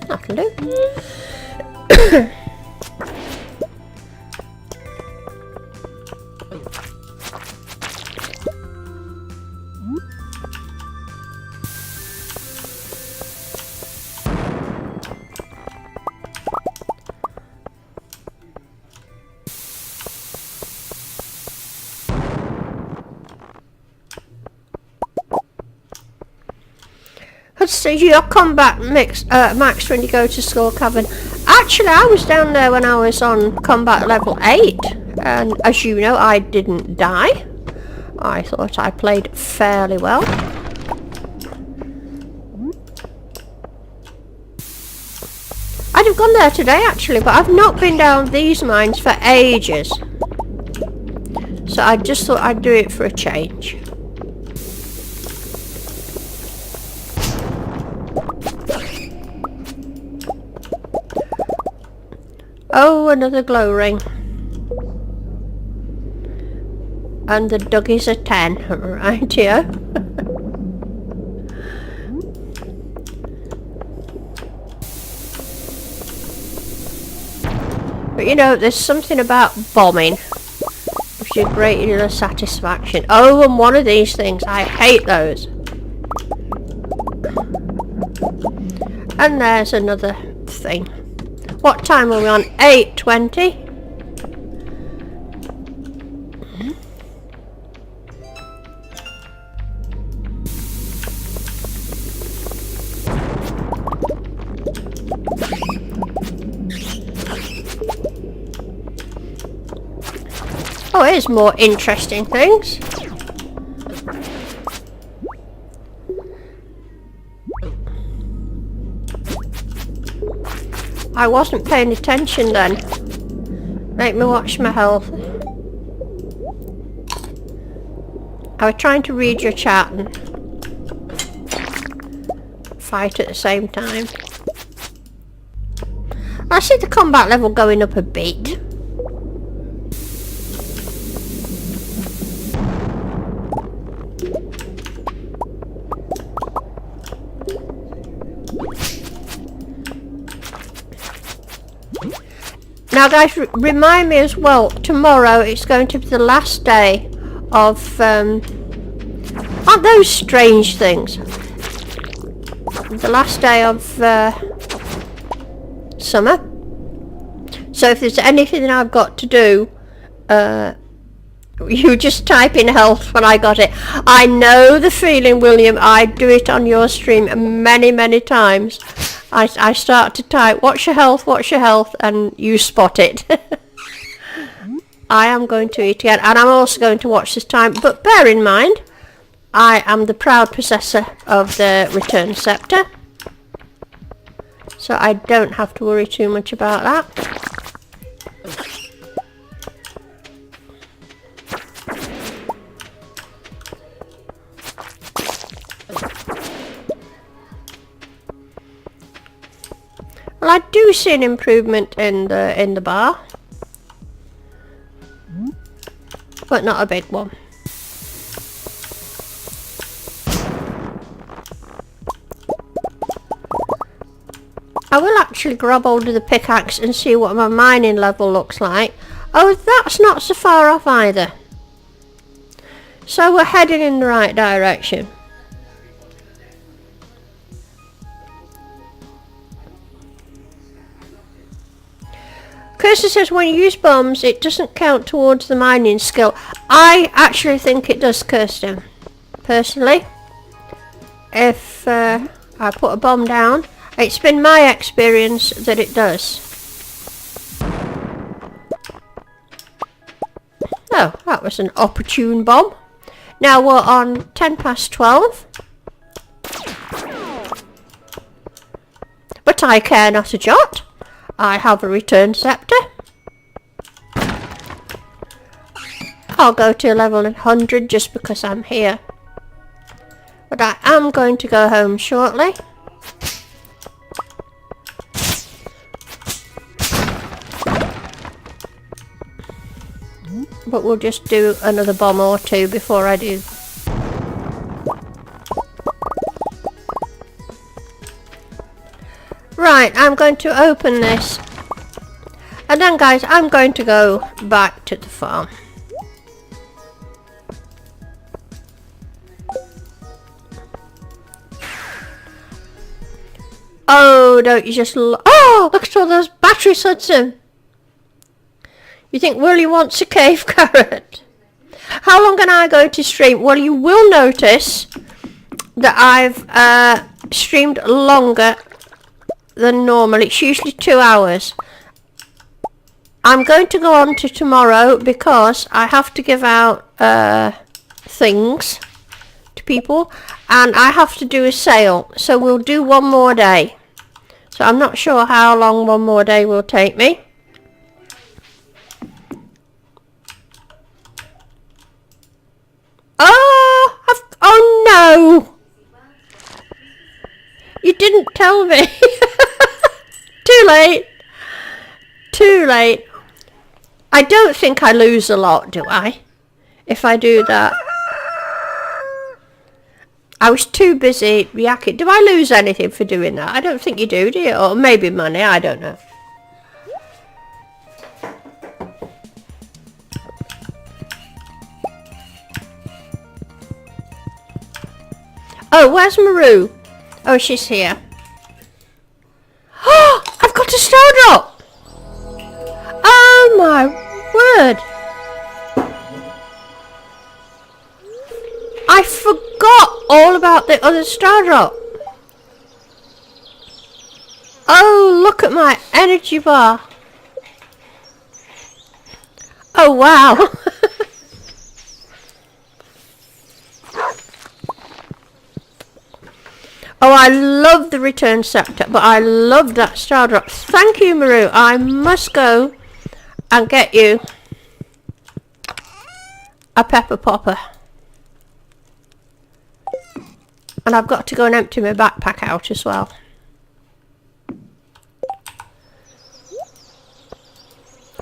I can do. So your combat max when you go to Skull Cavern. Actually, I was down there when I was on combat level 8, and as you know, I didn't die. I thought I played fairly well. I'd have gone there today actually, but I've not been down these mines for ages. So I just thought I'd do it for a change. Oh, another glow ring. And the doggies are 10, right here. But you know, there's something about bombing which is a great deal of satisfaction. Oh, and one of these things, I hate those. And there's another thing. What time are we on? 8:20? Oh, here's more interesting things. I wasn't paying attention then. Make me watch my health. I was trying to read your chat and fight at the same time. I see the combat level going up a bit. Now guys, remind me as well, tomorrow it's going to be the last day of... I Aren't those strange things? The last day of summer. So if there's anything I've got to do, you just type in health when I got it. I know the feeling, William. I do it on your stream many, many times. I start to type, what's your health, and you spot it. I am going to eat again, and I'm also going to watch this time, but bear in mind, I am the proud possessor of the return scepter, so I don't have to worry too much about that. Well, I do see an improvement in the bar, but not a big one. I will actually grab hold of the pickaxe and see what my mining level looks like. Oh, that's not so far off either. So we're heading in the right direction. Kirsten says when you use bombs it doesn't count towards the mining skill. I actually think it does, Kirsten. Personally. If I put a bomb down, it's been my experience that it does. Oh, that was an opportune bomb. Now we're on 10 past 12. But I care not a jot. I have a return scepter. I'll go to level 100 just because I'm here. But I am going to go home shortly. But we'll just do another bomb or two before I do. Right, I'm going to open this. And then guys, I'm going to go back to the farm. Oh, don't you just oh, look at all those batteries, Hudson. You think Willie wants a cave carrot? How long can I go to stream? Well, you will notice that I've streamed longer than normal. It's usually 2 hours. I'm going to go on to tomorrow because I have to give out things to people and I have to do a sale, so we'll do one more day. So I'm not sure how long one more day will take me. Oh no! You didn't tell me. Too late. Too late. I don't think I lose a lot, do I? If I do that. I was too busy reacting. Do I lose anything for doing that? I don't think you do you? Or maybe money, I don't know. Oh, where's Maru? Oh, she's here. Oh, I've got a stardrop! Oh my word! I forgot all about the other stardrop. Oh, look at my energy bar. Oh wow! Oh, I love the return scepter, but I love that stardrop. Thank you, Maru. I must go and get you a pepper popper. And I've got to go and empty my backpack out as well.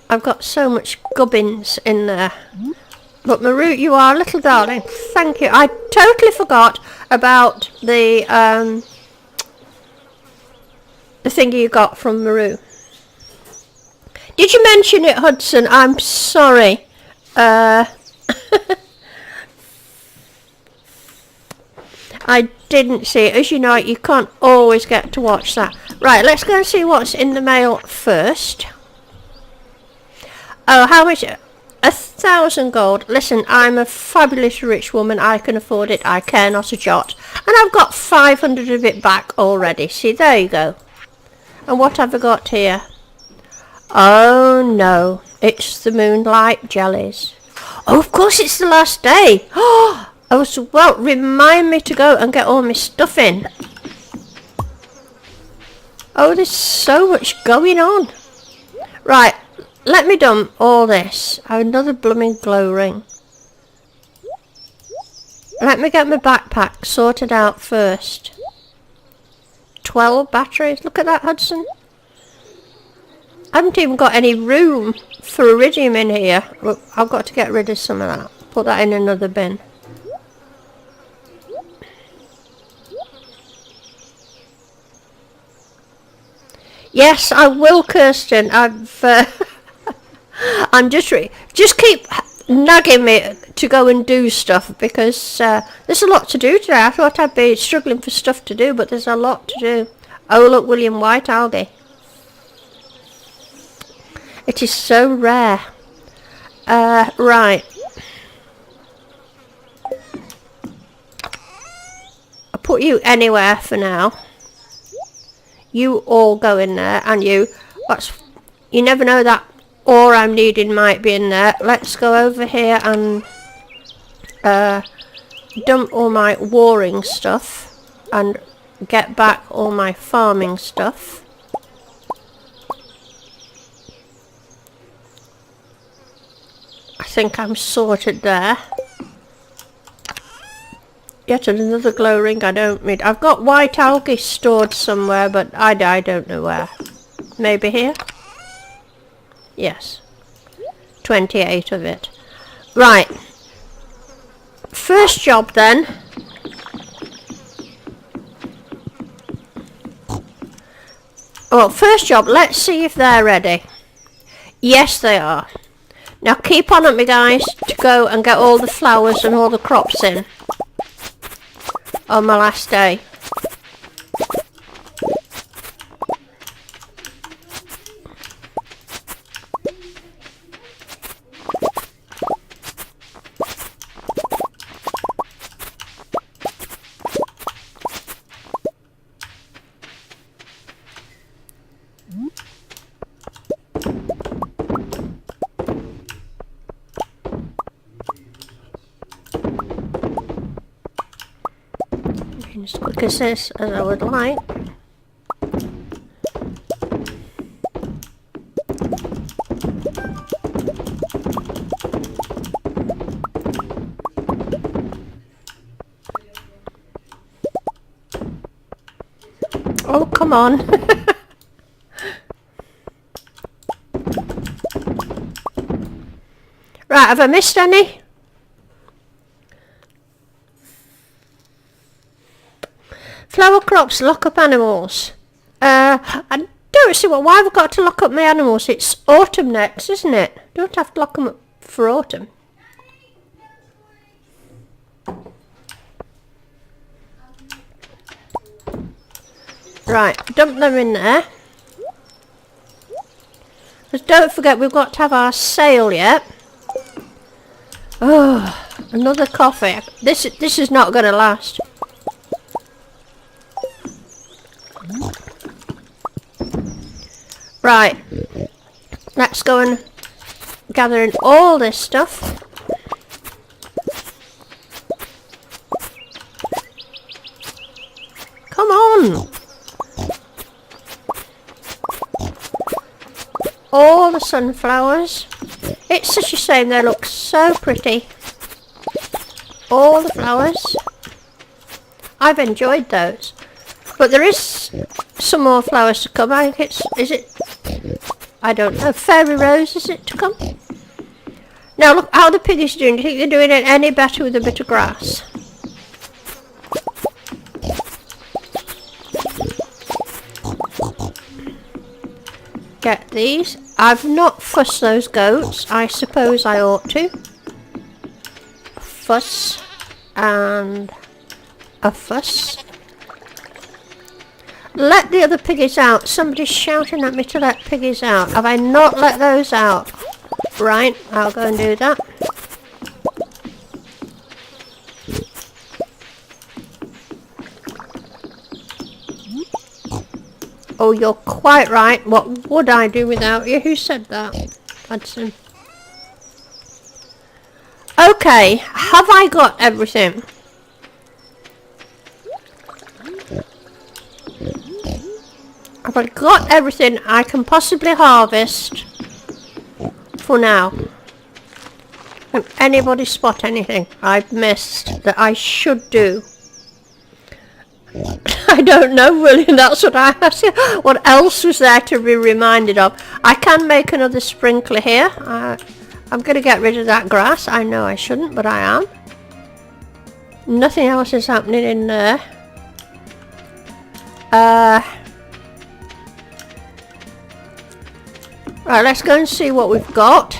I've got so much gubbins in there. But Maru, you are a little darling. Thank you. I totally forgot about the thing you got from Maru. Did you mention it, Hudson? I'm sorry. I didn't see it. As you know, you can't always get to watch that. Right, let's go and see what's in the mail first. Oh, how much? 1,000 gold. Listen, I'm a fabulous rich woman. I can afford it. I care not a jot. And I've got 500 of it back already. See, there you go. And what have I got here? Oh, no. It's the moonlight jellies. Oh, of course, it's the last day. Oh, well, remind me to go and get all my stuff in. Oh, there's so much going on. Right, let me dump all this. Another blooming glow ring. Let me get my backpack sorted out first. 12 batteries. Look at that, Hudson. I haven't even got any room for iridium in here. Look, I've got to get rid of some of that. Put that in another bin. Yes, I will, Kirsten. I'm just keep nagging me to go and do stuff because there's a lot to do today. I thought I'd be struggling for stuff to do, but there's a lot to do. Oh, look, William White algae. It is so rare. Right. I'll put you anywhere for now. You all go in there, and you never know, that ore I'm needing might be in there. Let's go over here and dump all my warring stuff and get back all my farming stuff. I think I'm sorted there. Yet another glow ring I don't need. I've got white algae stored somewhere, but I don't know where. Maybe here? Yes. 28 of it. Right. First job then. Well, first job, let's see if they're ready. Yes, they are. Now keep on at me, guys, to go and get all the flowers and all the crops in on my last day. As quick as this as I would like. Oh, come on. Right, have I missed any? Flower crops lock up animals. I don't see why have I got to lock up my animals? It's autumn next, isn't it? Don't have to lock them up for autumn. Right, dump them in there. Because don't forget, we've got to have our sale yet. Oh, another coffee. This is not going to last. Right, let's go and gather in all this stuff. Come on! All the sunflowers. It's such a shame, they look so pretty. All the flowers. I've enjoyed those. But there is some more flowers to come. I think is it? I don't know. Fairy rose, is it to come? Now look how the piggies are doing. Do you think they're doing it any better with a bit of grass? Get these. I've not fussed those goats. I suppose I ought to. Fuss and a fuss. Let the other piggies out. Somebody's shouting at me to let piggies out. Have I not let those out? Right, I'll go and do that. Oh, you're quite right. What would I do without you? Who said that? Hudson. Okay, have I got everything? Have I got everything I can possibly harvest for now? Can anybody spot anything I've missed that I should do? I don't know, William, that's what I asked you. What else was there to be reminded of? I can make another sprinkler here. I'm going to get rid of that grass. I know I shouldn't, but I am. Nothing else is happening in there. Right, let's go and see what we've got.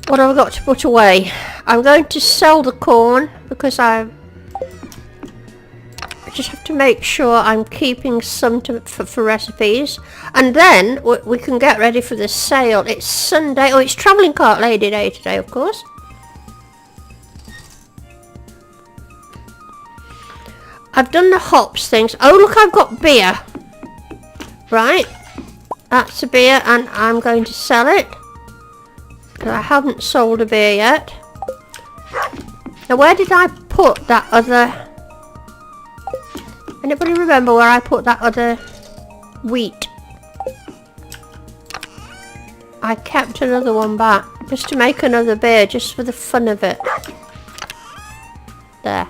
What have I got to put away? I'm going to sell the corn because I just have to make sure I'm keeping some for recipes. And then we can get ready for the sale. It's Sunday. Oh, it's Travelling Cart Lady Day today, of course. I've done the hops things. Oh, look, I've got beer. Right. That's a beer and I'm going to sell it. I haven't sold a beer yet. Now where did I put that other... Anybody remember where I put that other wheat? I kept another one back just to make another beer, just for the fun of it. There.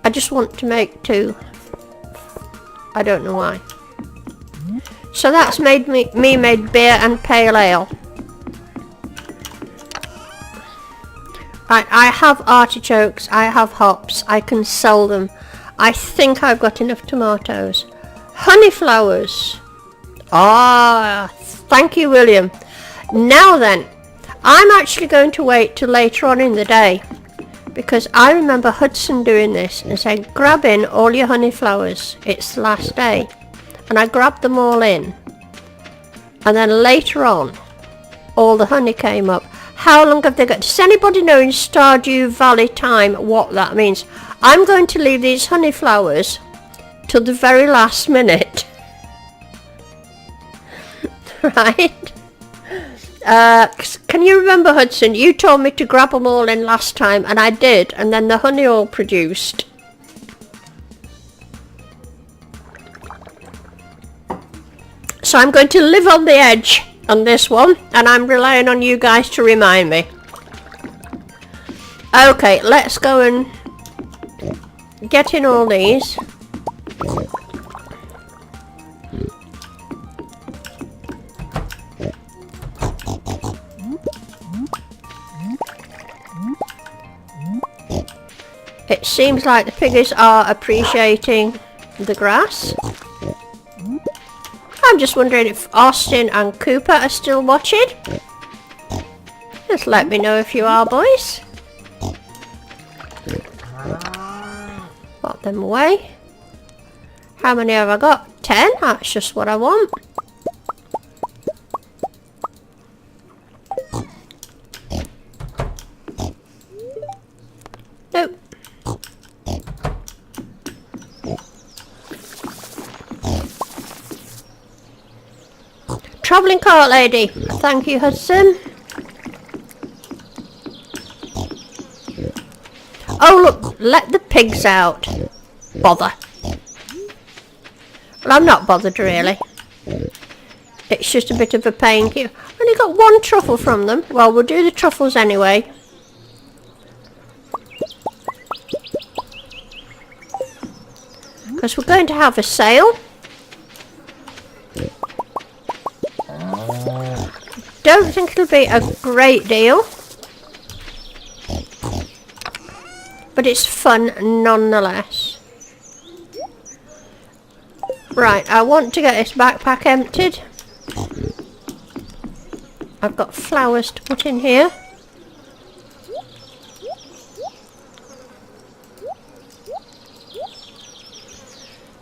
I just want to make two. I don't know why. So that's made me made beer and pale ale. Right, I have artichokes, I have hops, I can sell them. I think I've got enough tomatoes. Honey flowers. Ah, thank you, William. Now then, I'm actually going to wait till later on in the day, because I remember Hudson doing this and saying, grab in all your honey flowers. It's the last day. And I grabbed them all in. And then later on, all the honey came up. How long have they got? Does anybody know in Stardew Valley time what that means? I'm going to leave these honey flowers till the very last minute. Right? Can you remember, Hudson? You told me to grab them all in last time, and I did, and then the honey all produced. So I'm going to live on the edge on this one, and I'm relying on you guys to remind me. Okay, let's go and get in all these. It seems like the piggies are appreciating the grass. I'm just wondering if Austin and Cooper are still watching. Just let me know if you are, boys. Put them away. How many have I got? 10? That's just what I want. Nope. Travelling cart lady. Thank you, Hudson. Oh look, let the pigs out. Bother. Well, I'm not bothered really. It's just a bit of a pain. I've only got one truffle from them. Well, we'll do the truffles anyway. Because we're going to have a sale. Don't think it'll be a great deal, but it's fun nonetheless. Right, I want to get this backpack emptied. I've got flowers to put in here.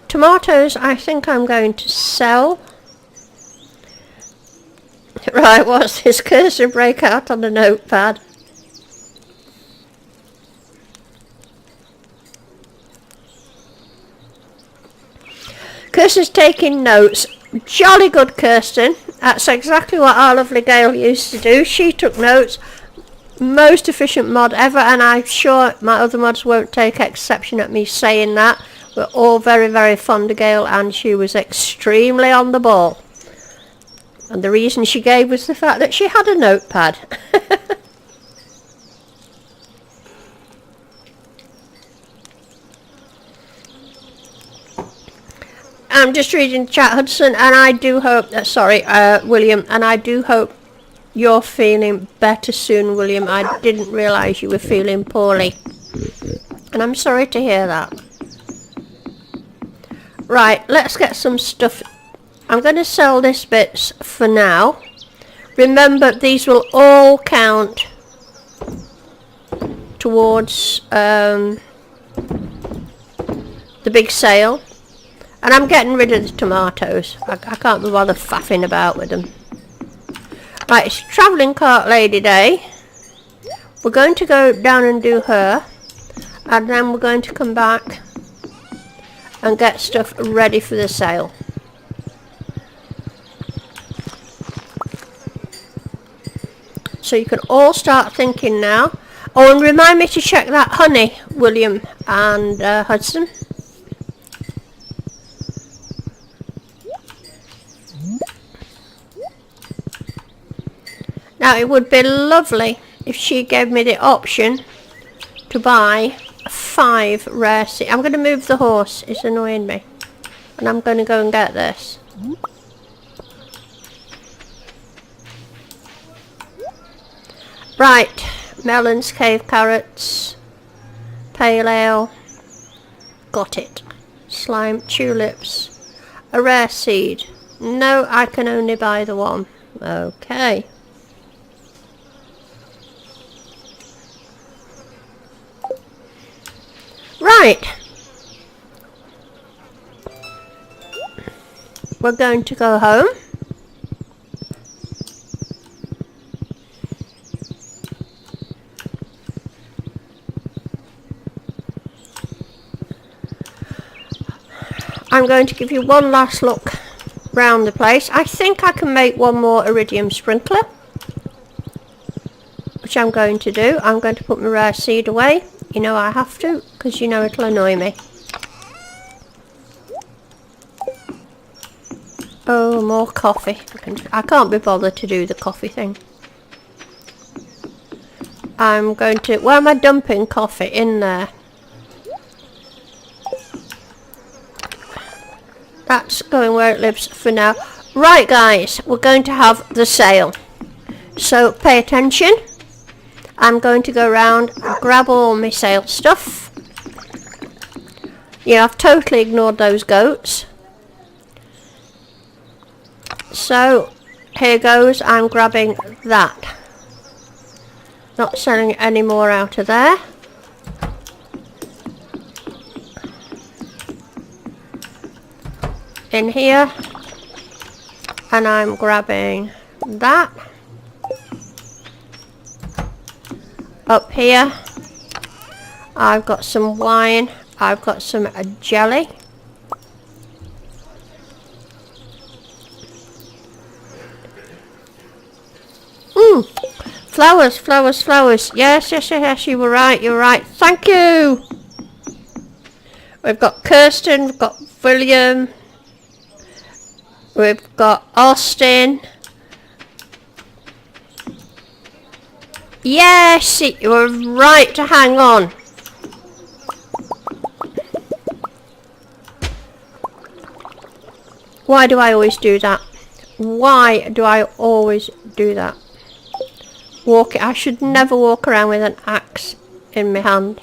Tomatoes I think I'm going to sell. Right, what's this? Cursor breakout on the notepad. Kirsten's taking notes. Jolly good, Kirsten. That's exactly what our lovely Gail used to do. She took notes. Most efficient mod ever, and I'm sure my other mods won't take exception at me saying that. We're all very, very fond of Gail, and she was extremely on the ball. And the reason she gave was the fact that she had a notepad. I'm just reading the chat, Hudson, and I do hope, William, and I do hope you're feeling better soon, William. I didn't realise you were feeling poorly. And I'm sorry to hear that. Right, let's get some stuff. I'm going to sell this bits for now. Remember, these will all count towards the big sale. And I'm getting rid of the tomatoes. I can't be bothered faffing about with them. Right, it's travelling cart lady day. We're going to go down and do her. And then we're going to come back and get stuff ready for the sale. So you can all start thinking now. Oh, and remind me to check that honey, William and Hudson. Now it would be lovely if she gave me the option to buy 5 rare seeds. I'm going to move the horse, it's annoying me. And I'm going to go and get this. Right, melons, cave carrots, pale ale, got it. Slime, tulips, a rare seed. No, I can only buy the one. Okay. Right, we're going to go home. I'm going to give you one last look round the place. I think I can make one more iridium sprinkler, which I'm going to do. I'm going to put my rare seed away. You know I have to, because you know it'll annoy me. Oh, more coffee. I can't be bothered to do the coffee thing. I'm going to... Where am I dumping coffee? In there. That's going where it lives for now. Right, guys, we're going to have the sale. So pay attention. I'm going to go around and grab all my sale stuff. Yeah, I've totally ignored those goats. So, here goes. I'm grabbing that. Not selling any more out of there. In here. And I'm grabbing that. Up here, I've got some wine, I've got some jelly. Flowers, flowers, flowers. Yes, yes, yes, you were right, you're right. Thank you. We've got Kirsten, we've got William, we've got Austin. Yes, you were right to hang on. Why do I always do that? Why do I always do that? I should never walk around with an axe in my hand.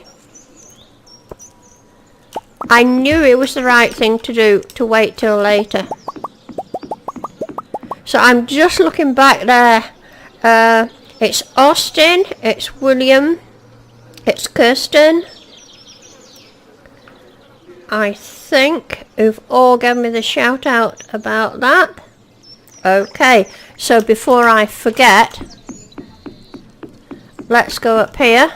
I knew it was the right thing to do, to wait till later. So I'm just looking back there. It's Austin, it's William, it's Kirsten. I think who've all given me the shout out about that. Okay, so before I forget, let's go up here.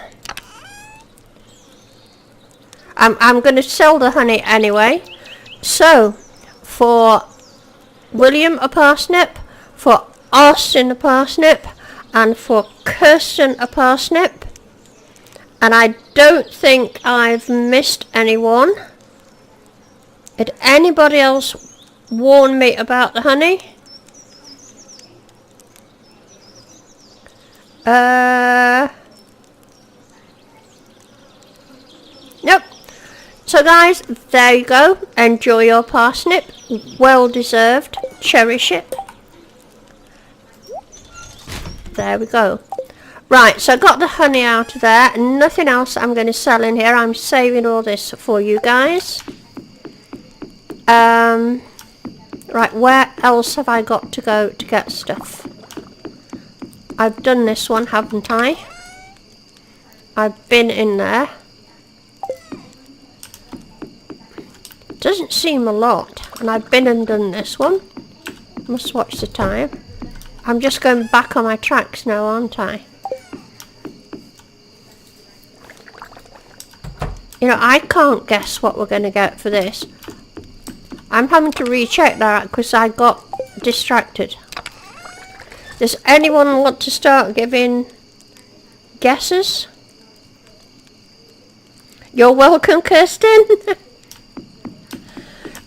I'm going to sell the honey anyway. So, for William a parsnip, for Austin a parsnip, and for Kirsten a parsnip. And I don't think I've missed anyone. Did anybody else warn me about the honey? Nope. So guys, there you go. Enjoy your parsnip. Well deserved. Cherish it. There we go. Right, so I got the honey out of there. Nothing else I'm going to sell in here. I'm saving all this for you guys. Right, where else have I got to go to get stuff? I've done this one, haven't I? I've been in there. Doesn't seem a lot. And I've been and done this one. Must watch the time. I'm just going back on my tracks now, aren't I? You know, I can't guess what we're going to get for this. I'm having to recheck that because I got distracted. Does anyone want to start giving guesses? You're welcome, Kirsten.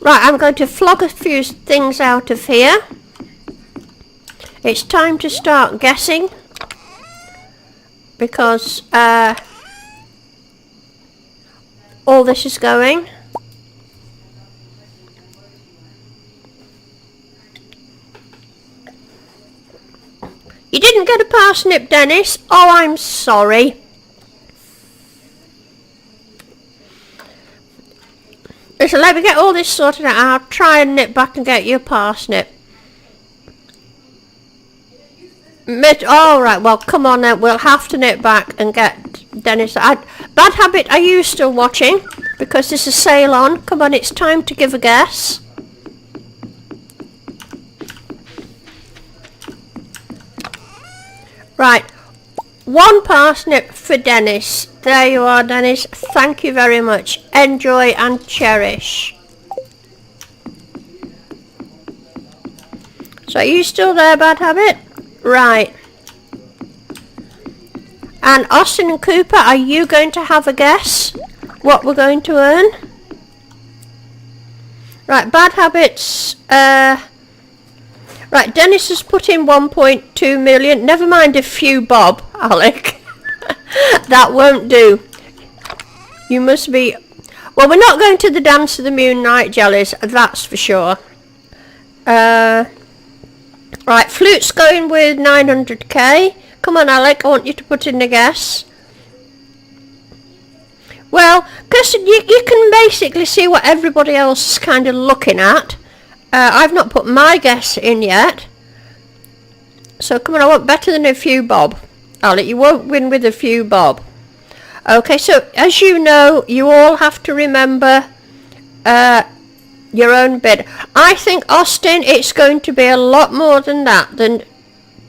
Right, I'm going to flog a few things out of here. It's time to start guessing. Because all this is going. You didn't get a parsnip, Dennis? Oh, I'm sorry. Listen, let me get all this sorted out. I'll try and nip back and get you a parsnip. Alright, well, come on then. We'll have to nip back and get Dennis. Bad Habit, are you still watching? Because there's a sale on. Come on, it's time to give a guess. Right, one parsnip for Dennis. There you are, Dennis. Thank you very much. Enjoy and cherish. So are you still there, Bad Habit? Right. And Austin and Cooper, are you going to have a guess what we're going to earn? Right, Bad Habits. Right, Dennis has put in 1.2 million. Never mind a few bob, Alec. That won't do. You must be... Well, we're not going to the Dance of the Moonlight Jellies, that's for sure. Right, Flute's going with 900k. Come on, Alec, I want you to put in a guess. Well, because you can basically see what everybody else is kind of looking at. I've not put my guess in yet. So come on, I want better than a few bob. Alec, you won't win with a few bob. Okay, so as you know, you all have to remember your own bid. I think, Austin, it's going to be a lot more than that, than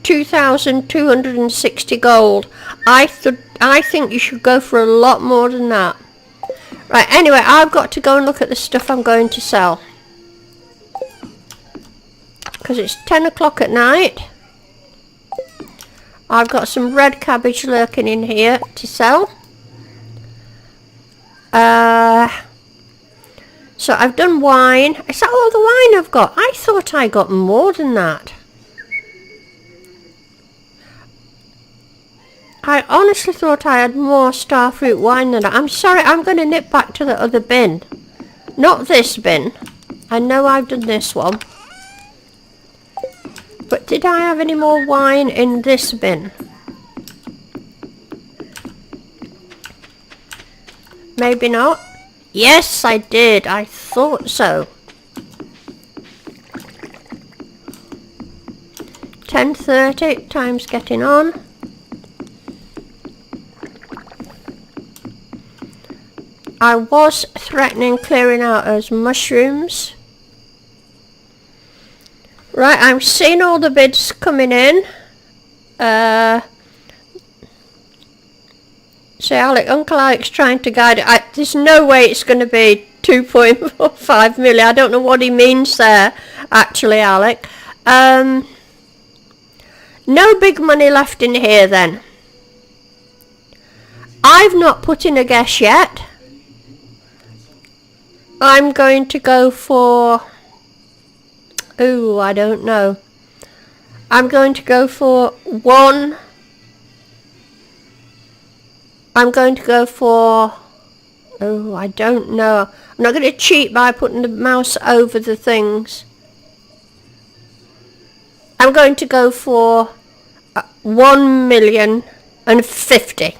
2,260 gold. I think you should go for a lot more than that. Right, anyway, I've got to go and look at the stuff I'm going to sell. Because it's 10 o'clock at night. I've got some red cabbage lurking in here to sell. So I've done wine. Is that all the wine I've got? I thought I got more than that. I honestly thought I had more starfruit wine than that. I'm sorry, I'm going to nip back to the other bin. Not this bin. I know I've done this one. But did I have any more wine in this bin? Maybe not. Yes, I did. I thought so. 10:30, time's getting on. I was threatening clearing out those mushrooms. Right, I'm seeing all the bids coming in. So Uncle Alec's trying to guide it. There's no way it's going to be 2.45 million. I don't know what he means there, actually, Alec. No big money left in here then. I've not put in a guess yet. I'm going to go for... Ooh, I don't know. I'm going to go for one... I'm going to go for... Oh, I don't know. I'm not going to cheat by putting the mouse over the things. I'm going to go for 1,050,000.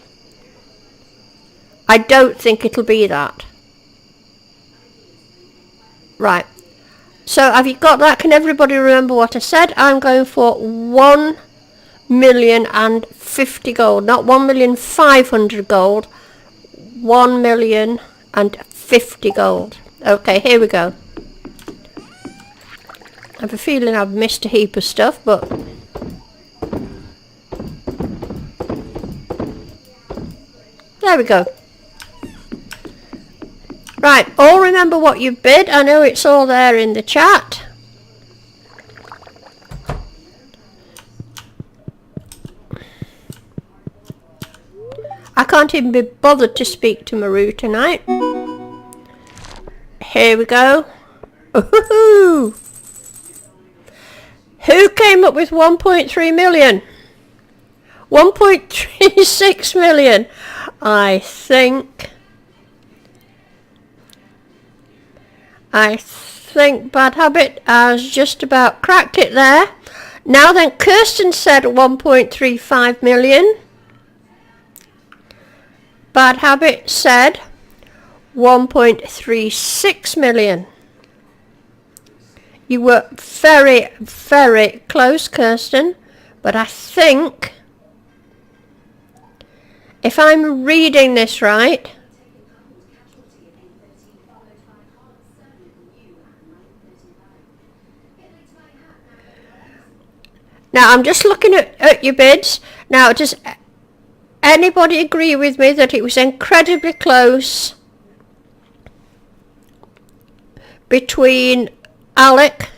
I don't think it'll be that. Right. So have you got that? Can everybody remember what I said? I'm going for 1,050,000 gold, not 1,500,000 gold. 1,050,000 gold. Okay, here we go. I have a feeling I've missed a heap of stuff, but there we go. Right, all remember what you bid. I know it's all there in the chat. I can't even be bothered to speak to Maru tonight. Here we go. Ooh-hoo-hoo. Who came up with 1.3 million? 1.36 million. I think Bad Habit has just about cracked it there. Now then, Kirsten said 1.35 million. Bad Habit said 1.36 million. You were very, very close, Kirsten, but I think, if I'm reading this right, now I'm just looking at your bids. Now, does anybody agree with me that it was incredibly close between Alec,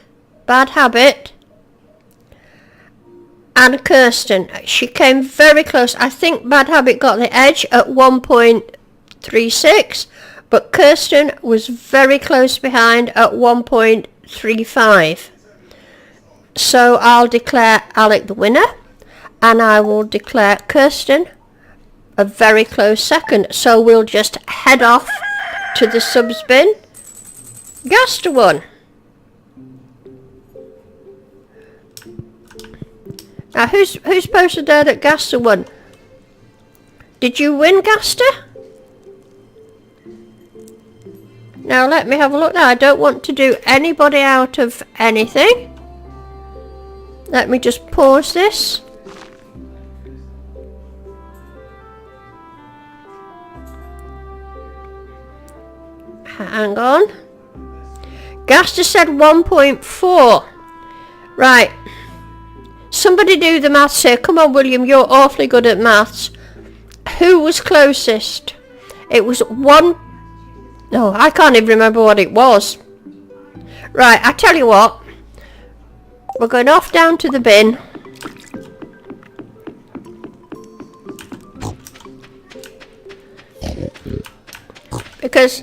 Bad Habit, and Kirsten? She came very close. I think Bad Habit got the edge at 1.36, but Kirsten was very close behind at 1.35. So I'll declare Alec the winner, and I will declare Kirsten a very close second. So we'll just head off to the subs bin. Gaster won. Now who's posted there that Gaster won? Did you win, Gaster? Now let me have a look now. I don't want to do anybody out of anything. Let me just pause this. Hang on. Gaster said 1.4. Right. Somebody do the maths here. Come on, William, you're awfully good at maths. Who was closest? It was one... No, I can't even remember what it was. Right, I tell you what. We're going off down to the bin. Because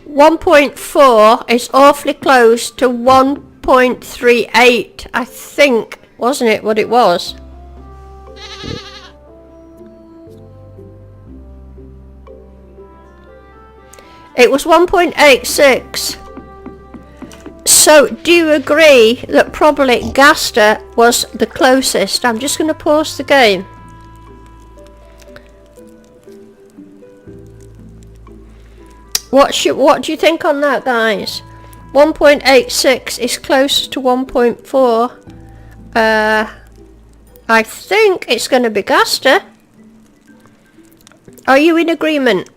1.4 is awfully close to 1.38, I think. Wasn't it what it was? It was 1.86. So do you agree that probably Gaster was the closest? I'm just going to pause the game. What do you think on that, guys? 1.86 is closer to 1.4. I think it's going to be Gaster. Are you in agreement?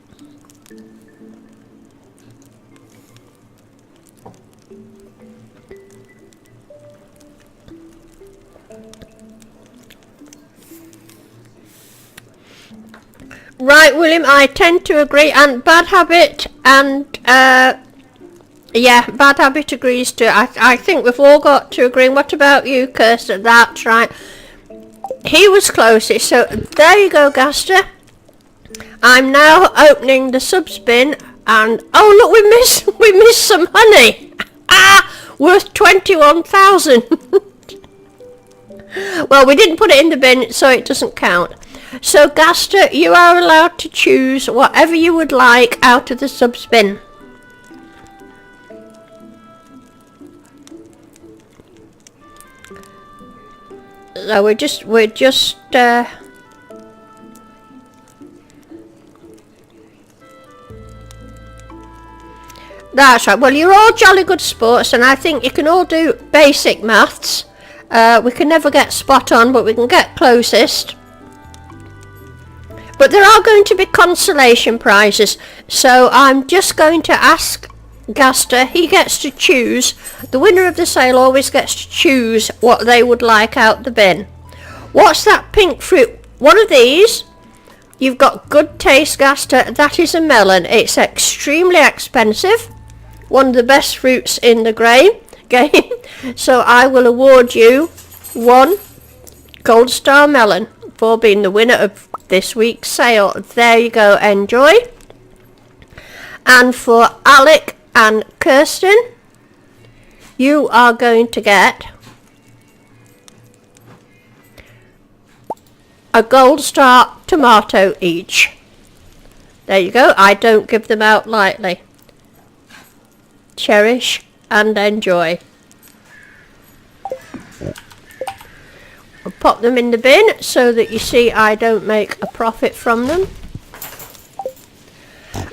Right, William, I tend to agree, and Bad Habit, and yeah, Bad Habit agrees too. I think we've all got to agree. What about you, Kirsty? That's right. He was closest, so there you go, Gaster. I'm now opening the subs bin, and oh look, we missed some honey. Worth 21,000. Well, we didn't put it in the bin, so it doesn't count. So, Gaster, you are allowed to choose whatever you would like out of the subs bin. So we're just that's right. Well, you're all jolly good sports, and I think you can all do basic maths. We can never get spot on, but we can get closest. But there are going to be consolation prizes, so I'm just going to ask Gaster. He gets to choose. The winner of the sale always gets to choose what they would like out the bin. What's that pink fruit? One of these. You've got good taste, Gaster. That is a melon. It's extremely expensive. One of the best fruits in the game. So I will award you one gold star melon for being the winner of this week's sale. There you go, enjoy. And for Alec and Kirsten, you are going to get a gold star tomato each. There you go. I don't give them out lightly. Cherish and enjoy. I'll pop them in the bin so that you see I don't make a profit from them.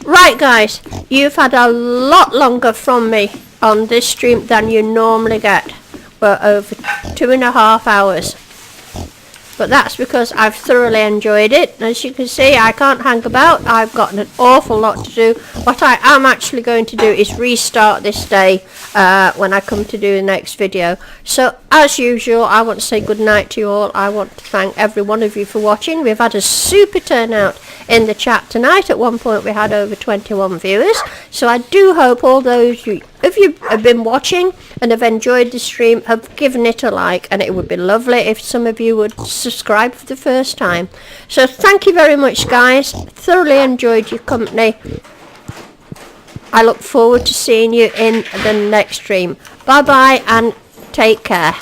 Right, guys, you've had a lot longer from me on this stream than you normally get. We're over 2.5 hours. But that's because I've thoroughly enjoyed it. As you can see, I can't hang about. I've got an awful lot to do. What I am actually going to do is restart this day when I come to do the next video. So, as usual, I want to say good night to you all. I want to thank every one of you for watching. We've had a super turnout in the chat tonight. At one point, we had over 21 viewers. So, I do hope all those of you have been watching and have enjoyed the stream have given it a like, and it would be lovely if some of you would subscribe for the first time. So thank you very much, guys. Thoroughly enjoyed your company. I look forward to seeing you in the next stream. Bye bye and take care.